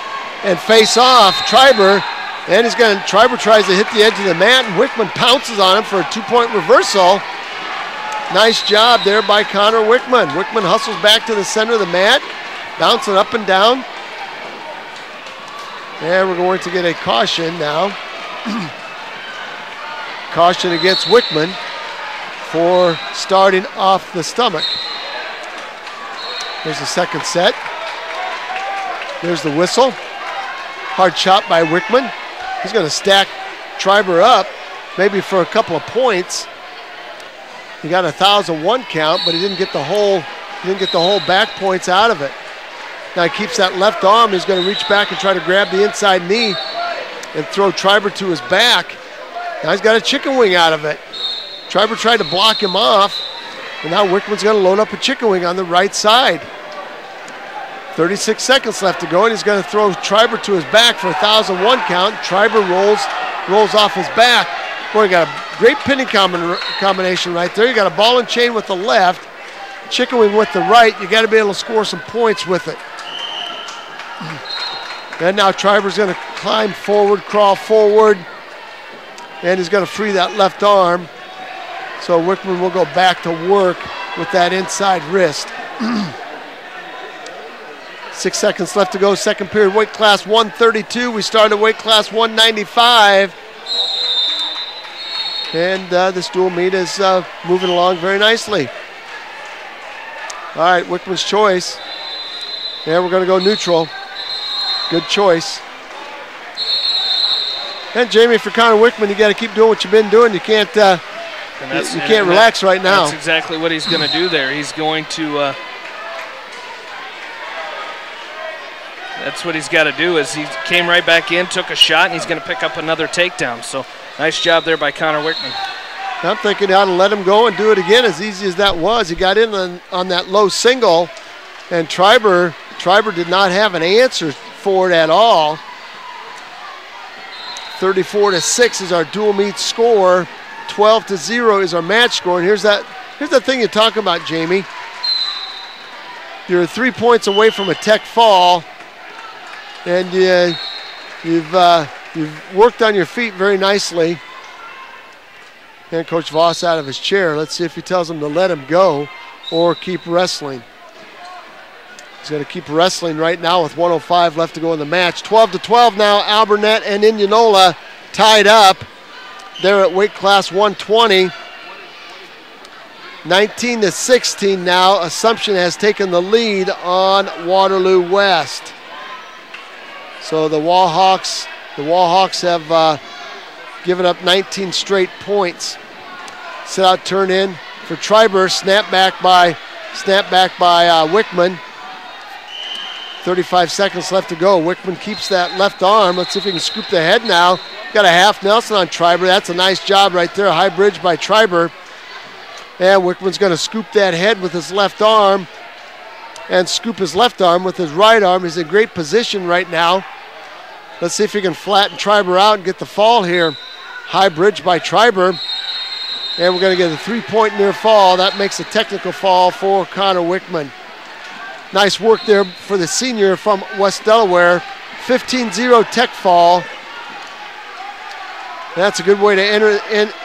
Speaker 2: and face off Triber. And Triber tries to hit the edge of the mat, and Wickman pounces on him for a 2-point reversal. Nice job there by Connor Wickman. Wickman hustles back to the center of the mat, bouncing up and down. And we're going to get a caution now. Caution against Wickman for starting off the stomach. There's the second set. There's the whistle. Hard shot by Wickman. He's going to stack Triber up, maybe for a couple of points. He got a 1,001 count, but he didn't get the whole back points out of it. Now he keeps that left arm. He's going to reach back and try to grab the inside knee and throw Triber to his back. Now he's got a chicken wing out of it. Triber tried to block him off, And now Wickman's going to load up a chicken wing on the right side. 36 seconds left to go, and he's going to throw Triber to his back for a 1,001 count. Triber rolls off his back. Boy, you got a great pinning combination right there. You got a ball and chain with the left, chicken wing with the right. You got to be able to score some points with it. And now Triber's going to climb forward, crawl forward, and he's going to free that left arm. So Wickman will go back to work with that inside wrist. 6 seconds left to go, second period, weight class 132. We started weight class 195. And this dual meet is moving along very nicely. All right, Wickman's choice. And we're going to go neutral. Good choice. And Jamie, for Connor Wickman, you got to keep doing what you've been doing. You can't relax right now.
Speaker 1: That's exactly what he's going to do there. He's going to. That's what he's got to do. Is he came right back in, took a shot, and he's going to pick up another takedown. So nice job there by Connor Wickman.
Speaker 2: I'm thinking how to let him go and do it again. As easy as that was, he got in on that low single, and Triber did not have an answer for it at all. 34-6 is our dual meet score. 12-0 is our match score. And here's the thing you're talking about, Jamie. You're 3 points away from a tech fall, and you've worked on your feet very nicely. And Coach Voss out of his chair. Let's see if he tells him to let him go or keep wrestling. He's going to keep wrestling right now with 1:05 left to go in the match. 12-12 now. Albernet and Indianola tied up. They're at weight class 120. 19-16 now. Assumption has taken the lead on Waterloo West. So the Wallhawks have given up 19 straight points. Sit out, turn in for Triber. Snap back by Wickman. 35 seconds left to go. Wickman keeps that left arm. Let's see if he can scoop the head now. Got a half Nelson on Triber. That's a nice job right there. High bridge by Triber. And Wickman's going to scoop that head with his left arm and scoop his left arm with his right arm. He's in great position right now. Let's see if he can flatten Triber out and get the fall here. High bridge by Triber. And we're going to get a 3-point near fall. That makes a technical fall for Connor Wickman. Nice work there for the senior from West Delaware. 15-0 tech fall. That's a good way to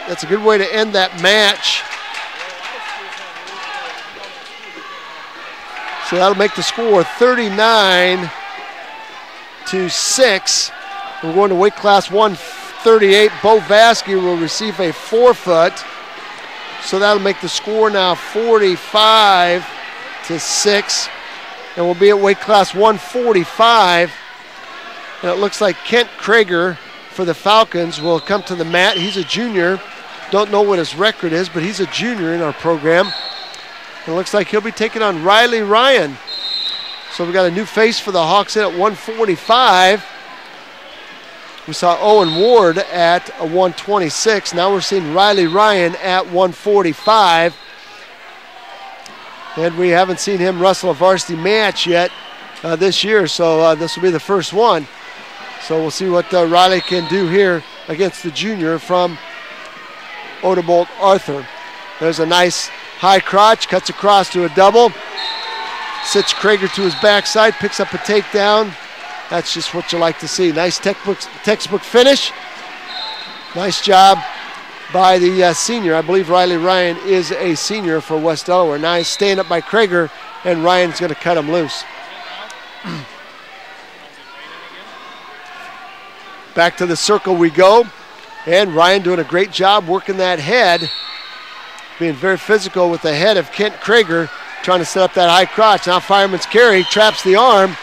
Speaker 2: that's a good way to end that match. So that'll make the score 39-6. We're going to weight class 138. Bo Vasky will receive a 4-foot. So that'll make the score now 45-6. And we'll be at weight class 145. And it looks like Kent Krager for the Falcons will come to the mat. He's a junior. Don't know what his record is, but he's a junior in our program. And it looks like he'll be taking on Riley Ryan. So we got a new face for the Hawks in at 145. We saw Owen Ward at a 126. Now we're seeing Riley Ryan at 145. And we haven't seen him wrestle a varsity match yet this year, so this will be the first one. So we'll see what Riley can do here against the junior from Odebolt Arthur. There's a nice high crotch, cuts across to a double. Sits Krager to his backside, picks up a takedown. That's just what you like to see. Nice textbook finish. Nice job by the senior. I believe Riley Ryan is a senior for West Delaware. Now he's staying up by Krager, and Ryan's going to cut him loose. Back to the circle we go. And Ryan doing a great job working that head. Being very physical with the head of Kent Krager, trying to set up that high crotch. Now fireman's carry, traps the arm,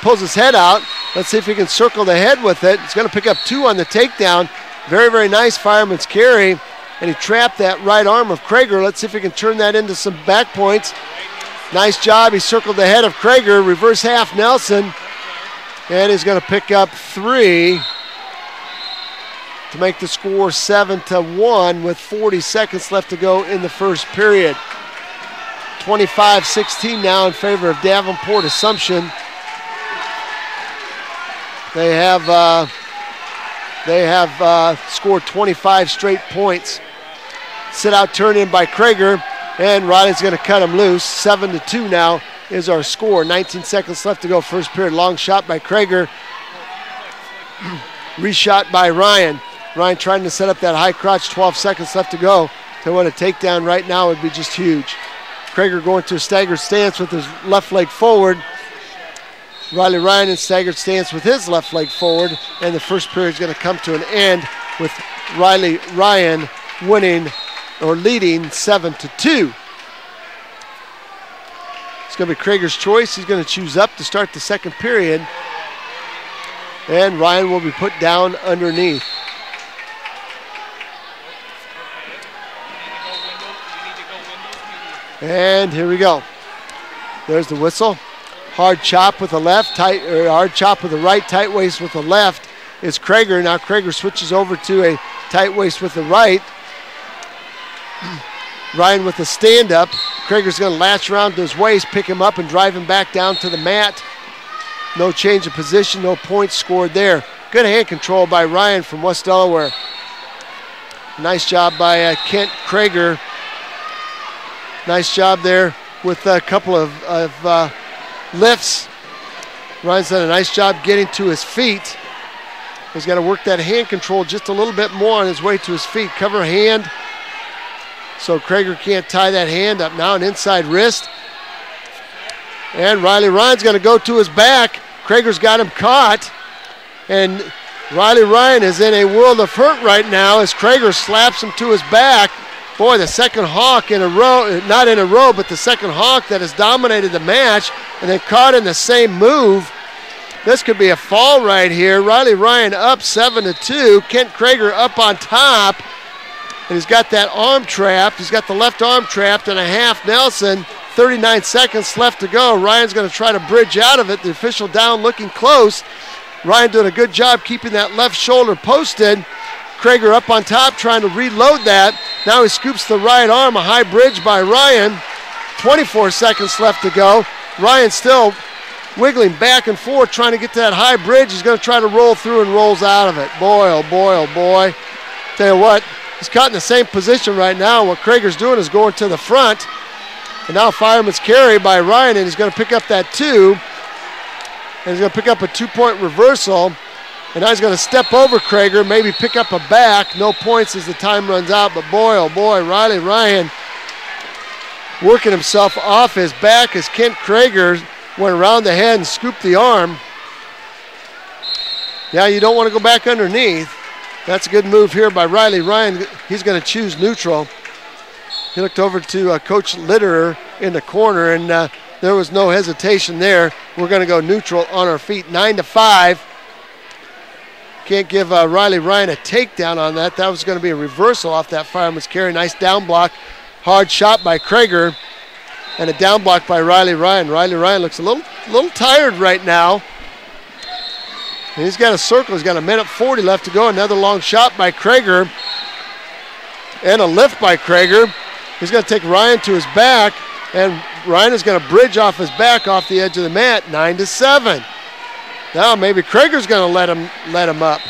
Speaker 2: pulls his head out. Let's see if he can circle the head with it. He's going to pick up 2 on the takedown. Very, very nice fireman's carry. And he trapped that right arm of Krager. Let's see if he can turn that into some back points. Nice job. He circled the head of Krager, reverse half Nelson. And he's going to pick up 3 to make the score 7-1 with 40 seconds left to go in the first period. 25-16 now in favor of Davenport Assumption. They have scored 25 straight points. Sit out turn in by Krager, and Riley's going to cut him loose. 7-2 now is our score. 19 seconds left to go, first period. Long shot by Krager. Reshot by Ryan. Ryan trying to set up that high crotch, 12 seconds left to go. So what a takedown right now would be just huge. Krager going to a staggered stance with his left leg forward. Riley Ryan in staggered stance with his left leg forward, and the first period is going to come to an end with Riley Ryan winning or leading 7-2. It's going to be Krager's choice. He's going to choose up to start the second period, and Ryan will be put down underneath. And here we go. There's the whistle. Hard chop with the left, hard chop with the right, tight waist with the left is Krager. Now Krager switches over to a tight waist with the right. Ryan with the stand-up. Krager's going to latch around to his waist, pick him up, and drive him back down to the mat. No change of position, no points scored there. Good hand control by Ryan from West Delaware. Nice job by Kent Krager. Nice job there with a couple of lifts. Ryan's done a nice job getting to his feet. He's got to work that hand control just a little bit more on his way to his feet. Cover hand so Krager can't tie that hand up. Now an inside wrist. And Riley Ryan's going to go to his back. Krager's got him caught. And Riley Ryan is in a world of hurt right now as Krager slaps him to his back. Boy, the second hawk in a row, not in a row, but the second hawk that has dominated the match and then caught in the same move. This could be a fall right here. Riley Ryan up 7-2. Kent Krager up on top. And he's got that arm trapped. He's got the left arm trapped and a half Nelson. 39 seconds left to go. Ryan's going to try to bridge out of it. The official down looking close. Ryan doing a good job keeping that left shoulder posted. Krager up on top trying to reload that. Now he scoops the right arm, a high bridge by Ryan. 24 seconds left to go. Ryan still wiggling back and forth trying to get to that high bridge. He's going to try to roll through and rolls out of it. Boy, oh boy, oh boy. Tell you what, he's caught in the same position right now. What Krager's doing is going to the front. And now fireman's carry by Ryan, and he's going to pick up that 2. And he's going to pick up a 2-point reversal. And now he's going to step over Krager, maybe pick up a back. No points as the time runs out, but boy, oh boy, Riley Ryan working himself off his back as Kent Krager went around the head and scooped the arm. Yeah, you don't want to go back underneath. That's a good move here by Riley Ryan. He's going to choose neutral. He looked over to Coach Litterer in the corner, and there was no hesitation there. We're going to go neutral on our feet. 9-5. Can't give Riley Ryan a takedown on that. That was going to be a reversal off that fireman's carry. Nice down block. Hard shot by Krager. And a down block by Riley Ryan. Riley Ryan looks a little tired right now. And he's got a circle. He's got a minute 40 left to go. Another long shot by Krager. And a lift by Krager. He's going to take Ryan to his back. And Ryan is going to bridge off his back off the edge of the mat. 9-7. Now maybe Krager's going to let him up.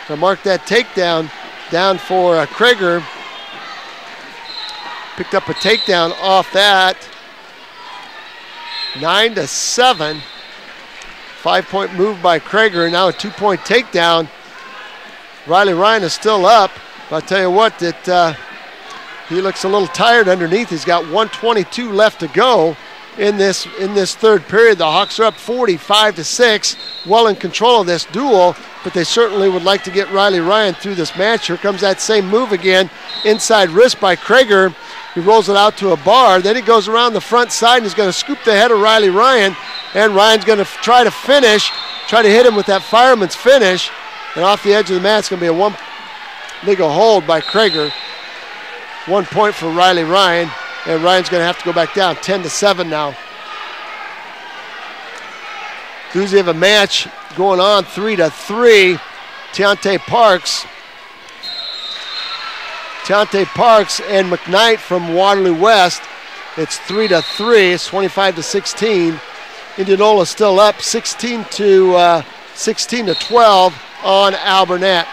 Speaker 2: So mark that takedown down for Krager. Picked up a takedown off that. 9-7. 5-point move by Krager. Now a 2-point takedown. Riley Ryan is still up. But I'll tell you what, that he looks a little tired underneath. He's got 1:22 left to go. In this third period, the Hawks are up 45-6, well in control of this duel, but they certainly would like to get Riley Ryan through this match. Here comes that same move again, inside wrist by Krager. He rolls it out to a bar, then he goes around the front side and he's going to scoop the head of Riley Ryan, and Ryan's going to try to finish, try to hit him with that fireman's finish, and off the edge of the mat it's going to be a one legal hold by Krager. 1 point for Riley Ryan. And Ryan's going to have to go back down, 10-7 now. Doozy of a match going on, 3-3. Deontay Parks and McKnight from Waterloo West It's 3-3. It's 25-16. Indianola still up 16 to 12 on Alburnett.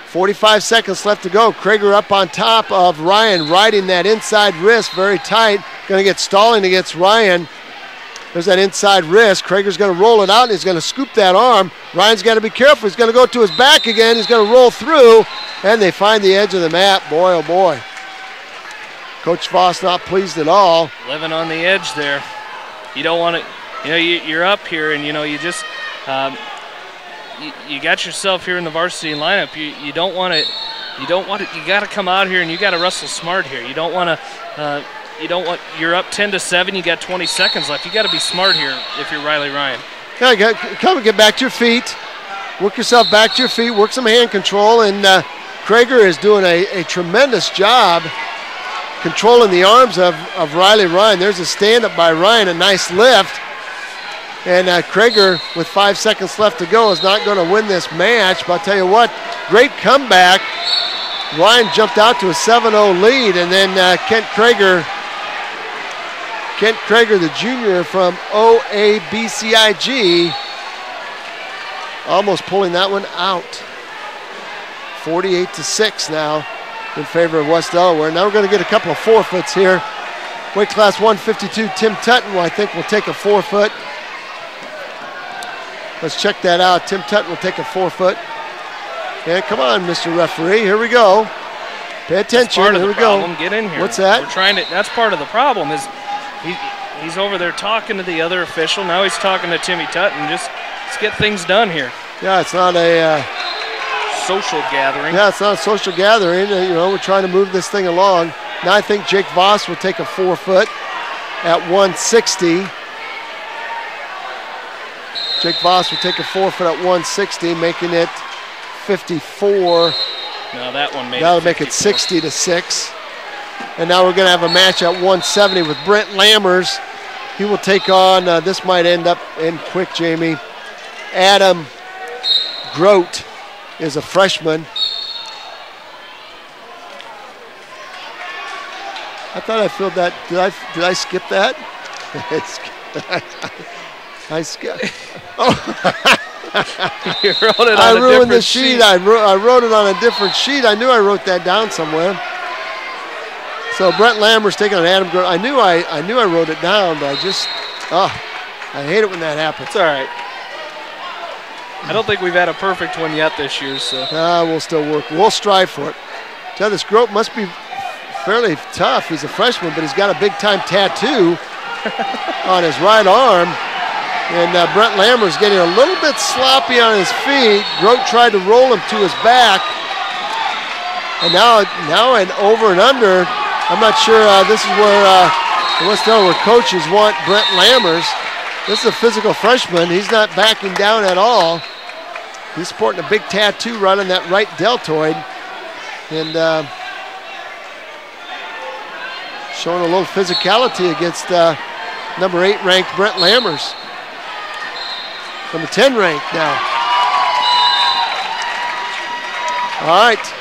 Speaker 2: 45 seconds left to go. Krager up on top of Ryan, riding that inside wrist very tight. Going to get stalling against Ryan. There's that inside wrist. Krager's going to roll it out, and he's going to scoop that arm. Ryan's got to be careful. He's going to go to his back again. He's going to roll through, and they find the edge of the mat. Boy, oh boy. Coach Voss not pleased at all.
Speaker 1: Living on the edge there. You don't want to, you're up here, and, you just, you got yourself here in the varsity lineup. You don't want to, you got to come out here and you got to wrestle smart here. You don't want to, you're up 10-7, you got 20 seconds left. You got to be smart here if you're Riley Ryan.
Speaker 2: Yeah, come and get back to your feet. Work yourself back to your feet, work some hand control, and Krager is doing a tremendous job controlling the arms of Riley Ryan. There's a stand-up by Ryan, a nice lift. And Krager, with 5 seconds left to go, is not going to win this match. But I'll tell you what, great comeback. Ryan jumped out to a 7-0 lead, and then Kent Krager, the junior from OABCIG, almost pulling that one out. 48-6 now in favor of West Delaware. Now we're going to get a couple of forfeits here. Weight class 152, Tim Tutton, I think, will take a forfeit. Let's check that out. Tim Tutton will take a forfeit. And come on, Mr. Referee, here we go. Pay attention, here we go.
Speaker 1: Get in here.
Speaker 2: What's that?
Speaker 1: We're trying to, that's part of the problem is he's over there talking to the other official. Now he's talking to Timmy Tutton. Just let's get things done here.
Speaker 2: Yeah, it's not a
Speaker 1: social gathering.
Speaker 2: Yeah, it's not a social gathering. We're trying to move this thing along. Now I think Jake Voss will take a forfeit at 160. Jake Voss will take a forfeit at 160, making it 54.
Speaker 1: No, that one made
Speaker 2: That'll make it 60-6. And now we're going to have a match at 170 with Brent Lammers. He will take on, this might end quick, Jamie. Adam Grote is a freshman. I thought I filled that. Did I skip that? I skipped. Oh.
Speaker 1: You wrote it on
Speaker 2: I
Speaker 1: a
Speaker 2: ruined
Speaker 1: different
Speaker 2: the sheet. I wrote it on a different sheet. I knew I wrote that down somewhere. So Brent Lammers taking on Adam Grote. I knew I wrote it down, but I hate it when that happens.
Speaker 1: It's all right. I don't think we've had a perfect one yet this year, so.
Speaker 2: We'll still work. We'll strive for it. Tell this Grote must be fairly tough. He's a freshman, but he's got a big-time tattoo on his right arm. And Brent Lammers getting a little bit sloppy on his feet. Grote tried to roll him to his back. And now an over and under. I'm not sure this is where the West Delaware coaches want Brent Lammers. This is a physical freshman. He's not backing down at all. He's sporting a big tattoo right on that right deltoid. And showing a little physicality against number 8 ranked Brent Lammers. Number 10 ranked now. All right.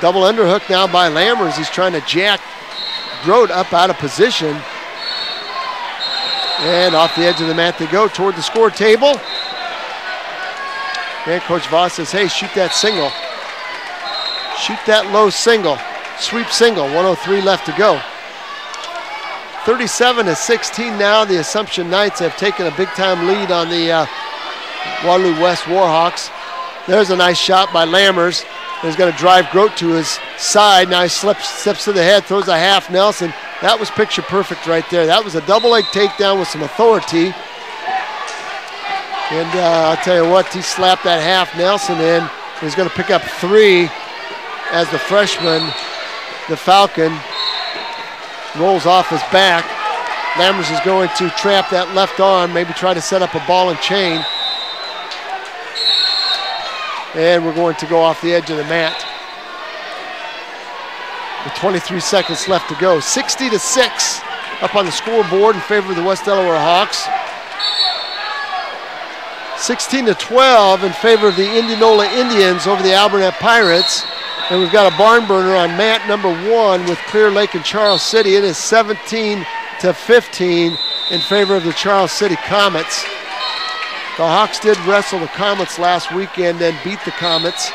Speaker 2: Double underhook now by Lammers. He's trying to jack Grote up out of position. And off the edge of the mat they go toward the score table. And Coach Voss says, hey, shoot that single. Shoot that low single. Sweep single. 1:03 left to go. 37-16 now. The Assumption Knights have taken a big-time lead on the Waterloo West Warhawks. There's a nice shot by Lammers. He's going to drive Grote to his side. Now he steps to the head, throws a half Nelson. That was picture perfect right there. That was a double leg takedown with some authority. And I'll tell you what, he slapped that half Nelson in. He's going to pick up 3 as the freshman, the Falcon, rolls off his back. Lammers is going to trap that left arm, maybe try to set up a ball and chain. And we're going to go off the edge of the mat. With 23 seconds left to go. 60-6 up on the scoreboard in favor of the West Delaware Hawks. 16-12 in favor of the Indianola Indians over the Alburnett Pirates. And we've got a barn burner on mat number 1 with Clear Lake and Charles City. It is 17-15 in favor of the Charles City Comets. The Hawks did wrestle the Comets last weekend and beat the Comets.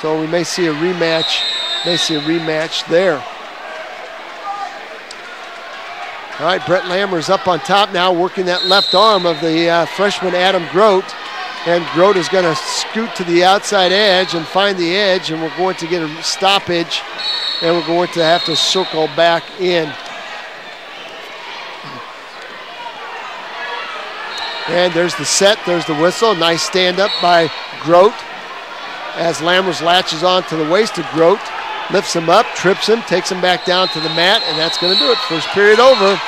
Speaker 2: So we may see a rematch. There. All right, Brett Lammer's up on top now, working that left arm of the freshman Adam Grote. And Grote is going to scoot to the outside edge and find the edge, and we're going to get a stoppage, and we're going to have to circle back in. And there's the set, there's the whistle. Nice stand-up by Grote as Lammers latches on to the waist of Grote, lifts him up, trips him, takes him back down to the mat, and that's going to do it. First period over.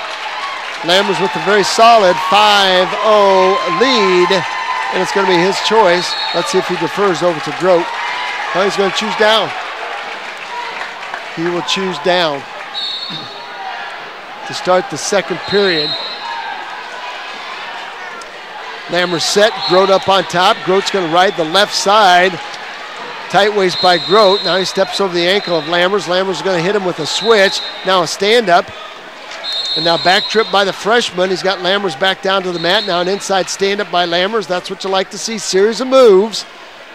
Speaker 2: Lammers with a very solid 5-0 lead, and it's going to be his choice. Let's see if he defers over to Grote. Oh, he's going to choose down. He will choose down to start the second period. Lammers set, Grote up on top. Grote's going to ride the left side. Tight waist by Grote. Now he steps over the ankle of Lammers. Lammers is going to hit him with a switch. Now a stand-up. And now back trip by the freshman. He's got Lammers back down to the mat. Now an inside stand-up by Lammers. That's what you like to see. Series of moves.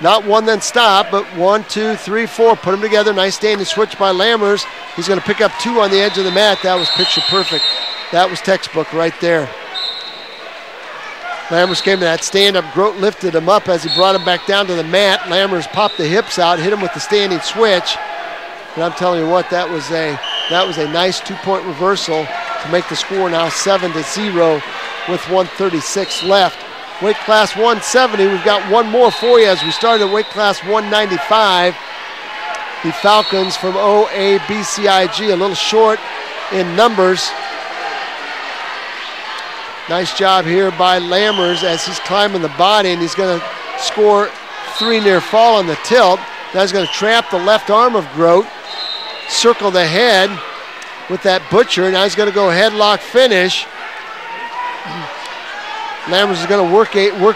Speaker 2: Not one then stop, but 1, 2, 3, 4. Put them together. Nice standing switch by Lammers. He's going to pick up 2 on the edge of the mat. That was picture perfect. That was textbook right there. Lammers came to that stand-up. Grote lifted him up as he brought him back down to the mat. Lammers popped the hips out, hit him with the standing switch. And I'm telling you what, that was a nice 2-point reversal to make the score now 7-0 with 1:36 left. Weight class 170, we've got one more for you as we start at weight class 195. The Falcons from OABCIG, a little short in numbers. Nice job here by Lammers as he's climbing the body, and he's going to score 3 near fall on the tilt. Now he's going to trap the left arm of Grote, circle the head with that butcher. Now he's going to go headlock finish. Lammers is going to work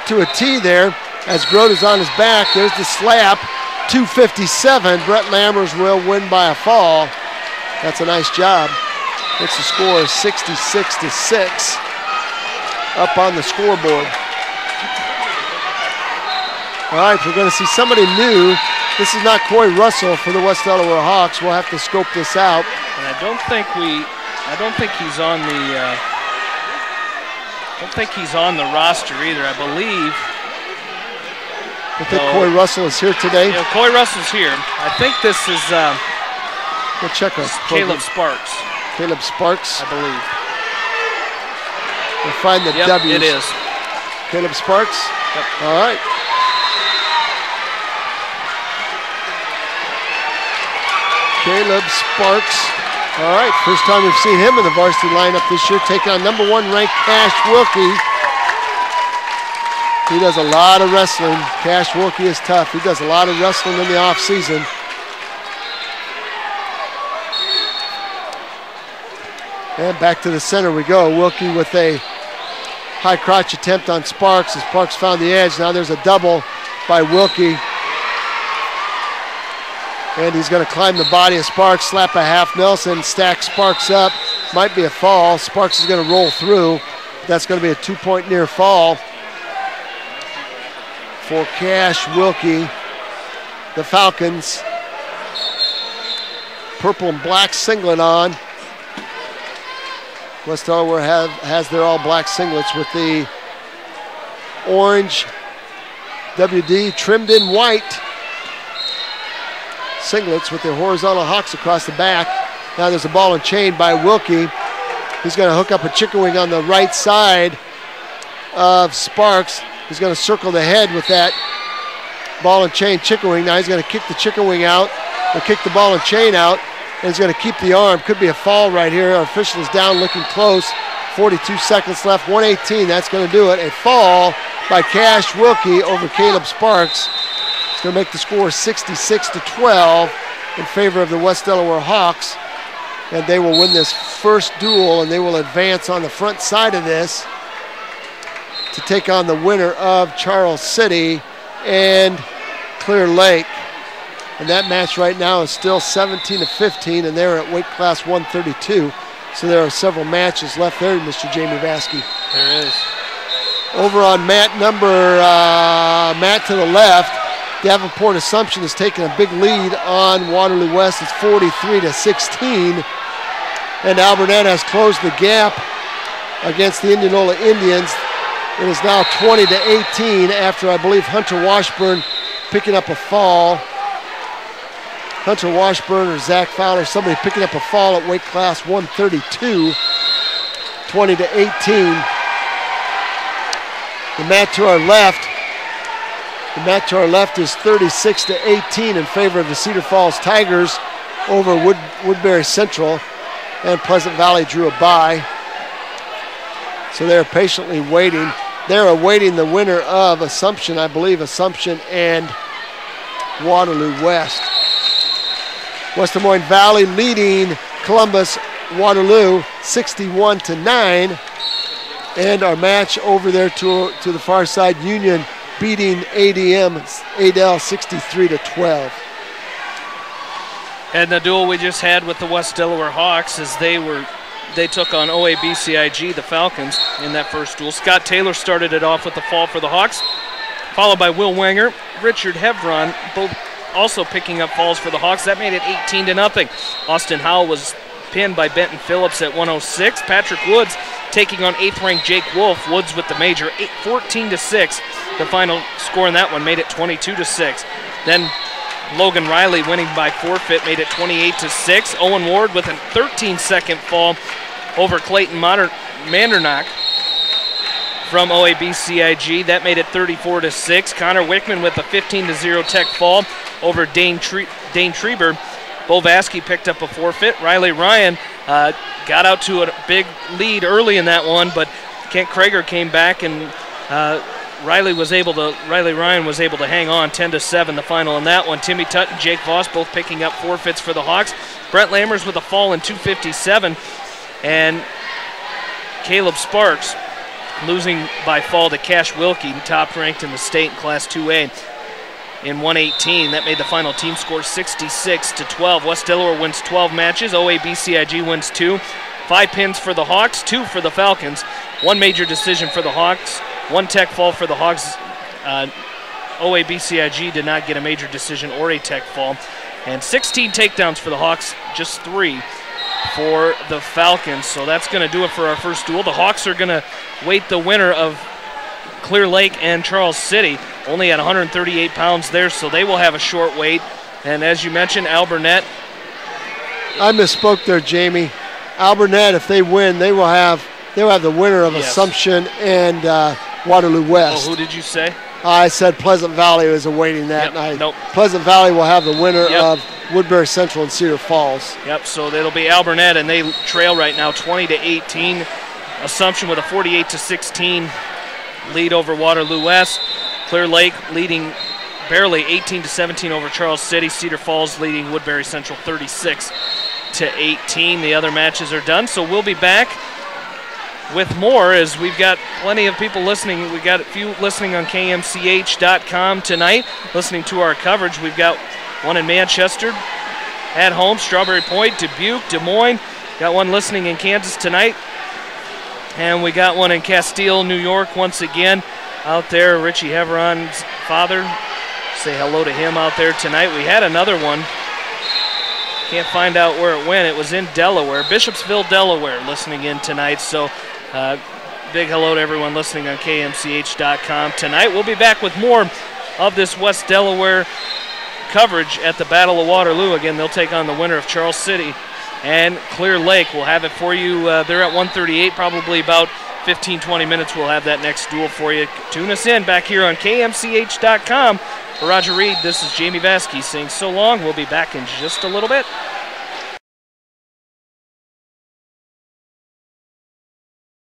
Speaker 2: to a T there as Grote is on his back. There's the slap, 257. Brett Lammers will win by a fall. That's a nice job. Makes the score 66-6. Up on the scoreboard. All right, we're going to see somebody new. This is not Corey Russell for the West Delaware Hawks. We'll have to scope this out.
Speaker 1: And I don't think he's on the roster either. I believe.
Speaker 2: I think Corey Russell is here today.
Speaker 1: Yeah, Corey Russell's here. I think this is
Speaker 2: we'll check us.
Speaker 1: Caleb Sparks.
Speaker 2: Caleb Sparks,
Speaker 1: I believe.
Speaker 2: We'll find the W's.
Speaker 1: It is.
Speaker 2: Caleb Sparks?
Speaker 1: Yep.
Speaker 2: All right. Caleb Sparks. All right, first time we've seen him in the varsity lineup this year, taking on number 1 ranked Cash Wilkie. He does a lot of wrestling. Cash Wilkie is tough. He does a lot of wrestling in the off season. And back to the center we go. Wilkie with a high crotch attempt on Sparks as Sparks found the edge. Now there's a double by Wilkie. And he's going to climb the body of Sparks, slap a half Nelson, stack Sparks up. Might be a fall. Sparks is going to roll through. That's going to be a 2-point near fall for Cash Wilkie. The Falcons. Purple and black singlet on. West Delaware has their all black singlets with the orange WD trimmed in white singlets with the horizontal hawks across the back. Now there's a ball and chain by Wilkie. He's going to hook up a chicken wing on the right side of Sparks. He's going to circle the head with that ball and chain chicken wing. Now he's going to kick the chicken wing out, or kick the ball and chain out, and he's going to keep the arm. Could be a fall right here. Our official is down looking close. 42 seconds left, 118. That's going to do it. A fall by Cash Wilkie over Caleb Sparks. It's going to make the score 66-12 in favor of the West Delaware Hawks. And they will win this first duel, and they will advance on the front side of this to take on the winner of Charles City and Clear Lake. And that match right now is still 17-15, and they're at weight class 132. So there are several matches left there, Mr. Jamie Vaskey.
Speaker 1: There is.
Speaker 2: Over on Matt to the left, Davenport Assumption has taken a big lead on Waterloo West. It's 43-16. And Alburnett has closed the gap against the Indianola Indians. It is now 20-18 after, I believe, Hunter Washburn picking up a fall. Hunter Washburn or Zach Fowler, somebody picking up a fall at weight class 132, 20-18. The mat to our left is 36-18 in favor of the Cedar Falls Tigers over Woodbury Central, and Pleasant Valley drew a bye. So they're patiently waiting. They're awaiting the winner of Assumption, I believe, Assumption and Waterloo West. West Des Moines Valley leading Columbus Waterloo 61-9. And our match over there to the far side, Union beating Adel 63-12.
Speaker 1: And the duel we just had with the West Delaware Hawks as they took on OABCIG, the Falcons, in that first duel. Scott Taylor started it off with the fall for the Hawks, followed by Will Wenger, Richard Hevron, both also picking up falls for the Hawks. That made it 18-0. Austin Howell was pinned by Benton Phillips at 106. Patrick Woods taking on 8th-ranked Jake Wolf. Woods with the major, 14-6. The final score in that one made it 22-6. Then Logan Riley winning by forfeit made it 28-6. Owen Ward with a 13-second fall over Clayton Mandernock from OABCIG. That made it 34-6. Connor Wickman with a 15-0 tech fall over Dane Treber. Bo Vaskey picked up a forfeit. Riley Ryan got out to a big lead early in that one, but Kent Krager came back, and Riley Ryan was able to hang on. 10-7 the final in that one. Timmy Tutt and Jake Voss both picking up forfeits for the Hawks. Brett Lammers with a fall in 257, and Caleb Sparks losing by fall to Cash Wilkie, top ranked in the state in Class 2A. In 118, that made the final team score 66-12. West Delaware wins 12 matches. OABCIG wins 2. 5 pins for the Hawks, 2 for the Falcons. 1 major decision for the Hawks. 1 tech fall for the Hawks. OABCIG did not get a major decision or a tech fall. And 16 takedowns for the Hawks, just 3 for the Falcons. So that's going to do it for our first duel. The Hawks are going to wait the winner of Clear Lake and Charles City, only at 138 pounds there, so they will have a short wait. And as you mentioned, Alburnett.
Speaker 2: I misspoke there, Jamie. Alburnett, if they win, they'll have the winner of Assumption and Waterloo West.
Speaker 1: Oh, who did you say?
Speaker 2: I said Pleasant Valley was awaiting that.
Speaker 1: Yep, nope.
Speaker 2: Pleasant Valley will have the winner of Woodbury Central and Cedar Falls.
Speaker 1: Yep, so it'll be Alburnett, and they trail right now 20-18. Assumption with a 48-16 lead over Waterloo West. Clear Lake leading barely 18-17 over Charles City. Cedar Falls leading Woodbury Central 36-18. The other matches are done, so we'll be back with more as we've got plenty of people listening. We've got a few listening on KMCH.com tonight, listening to our coverage. We've got one in Manchester at home, Strawberry Point, Dubuque, Des Moines. Got one listening in Kansas tonight. And we got one in Castile, New York, once again out there. Richie Heveron's father. Say hello to him out there tonight. We had another one. Can't find out where it went. It was in Delaware, Bishopsville, Delaware, listening in tonight. So big hello to everyone listening on KMCH.com tonight. We'll be back with more of this West Delaware coverage at the Battle of Waterloo. Again, they'll take on the winner of Charles City and Clear Lake. We'll have it for you. They're at 138, probably about 15-20 minutes. We'll have that next duel for you. Tune us in back here on KMCH.com. For Roger Reed, this is Jamie Vaskey saying so long. We'll be back in just a little bit.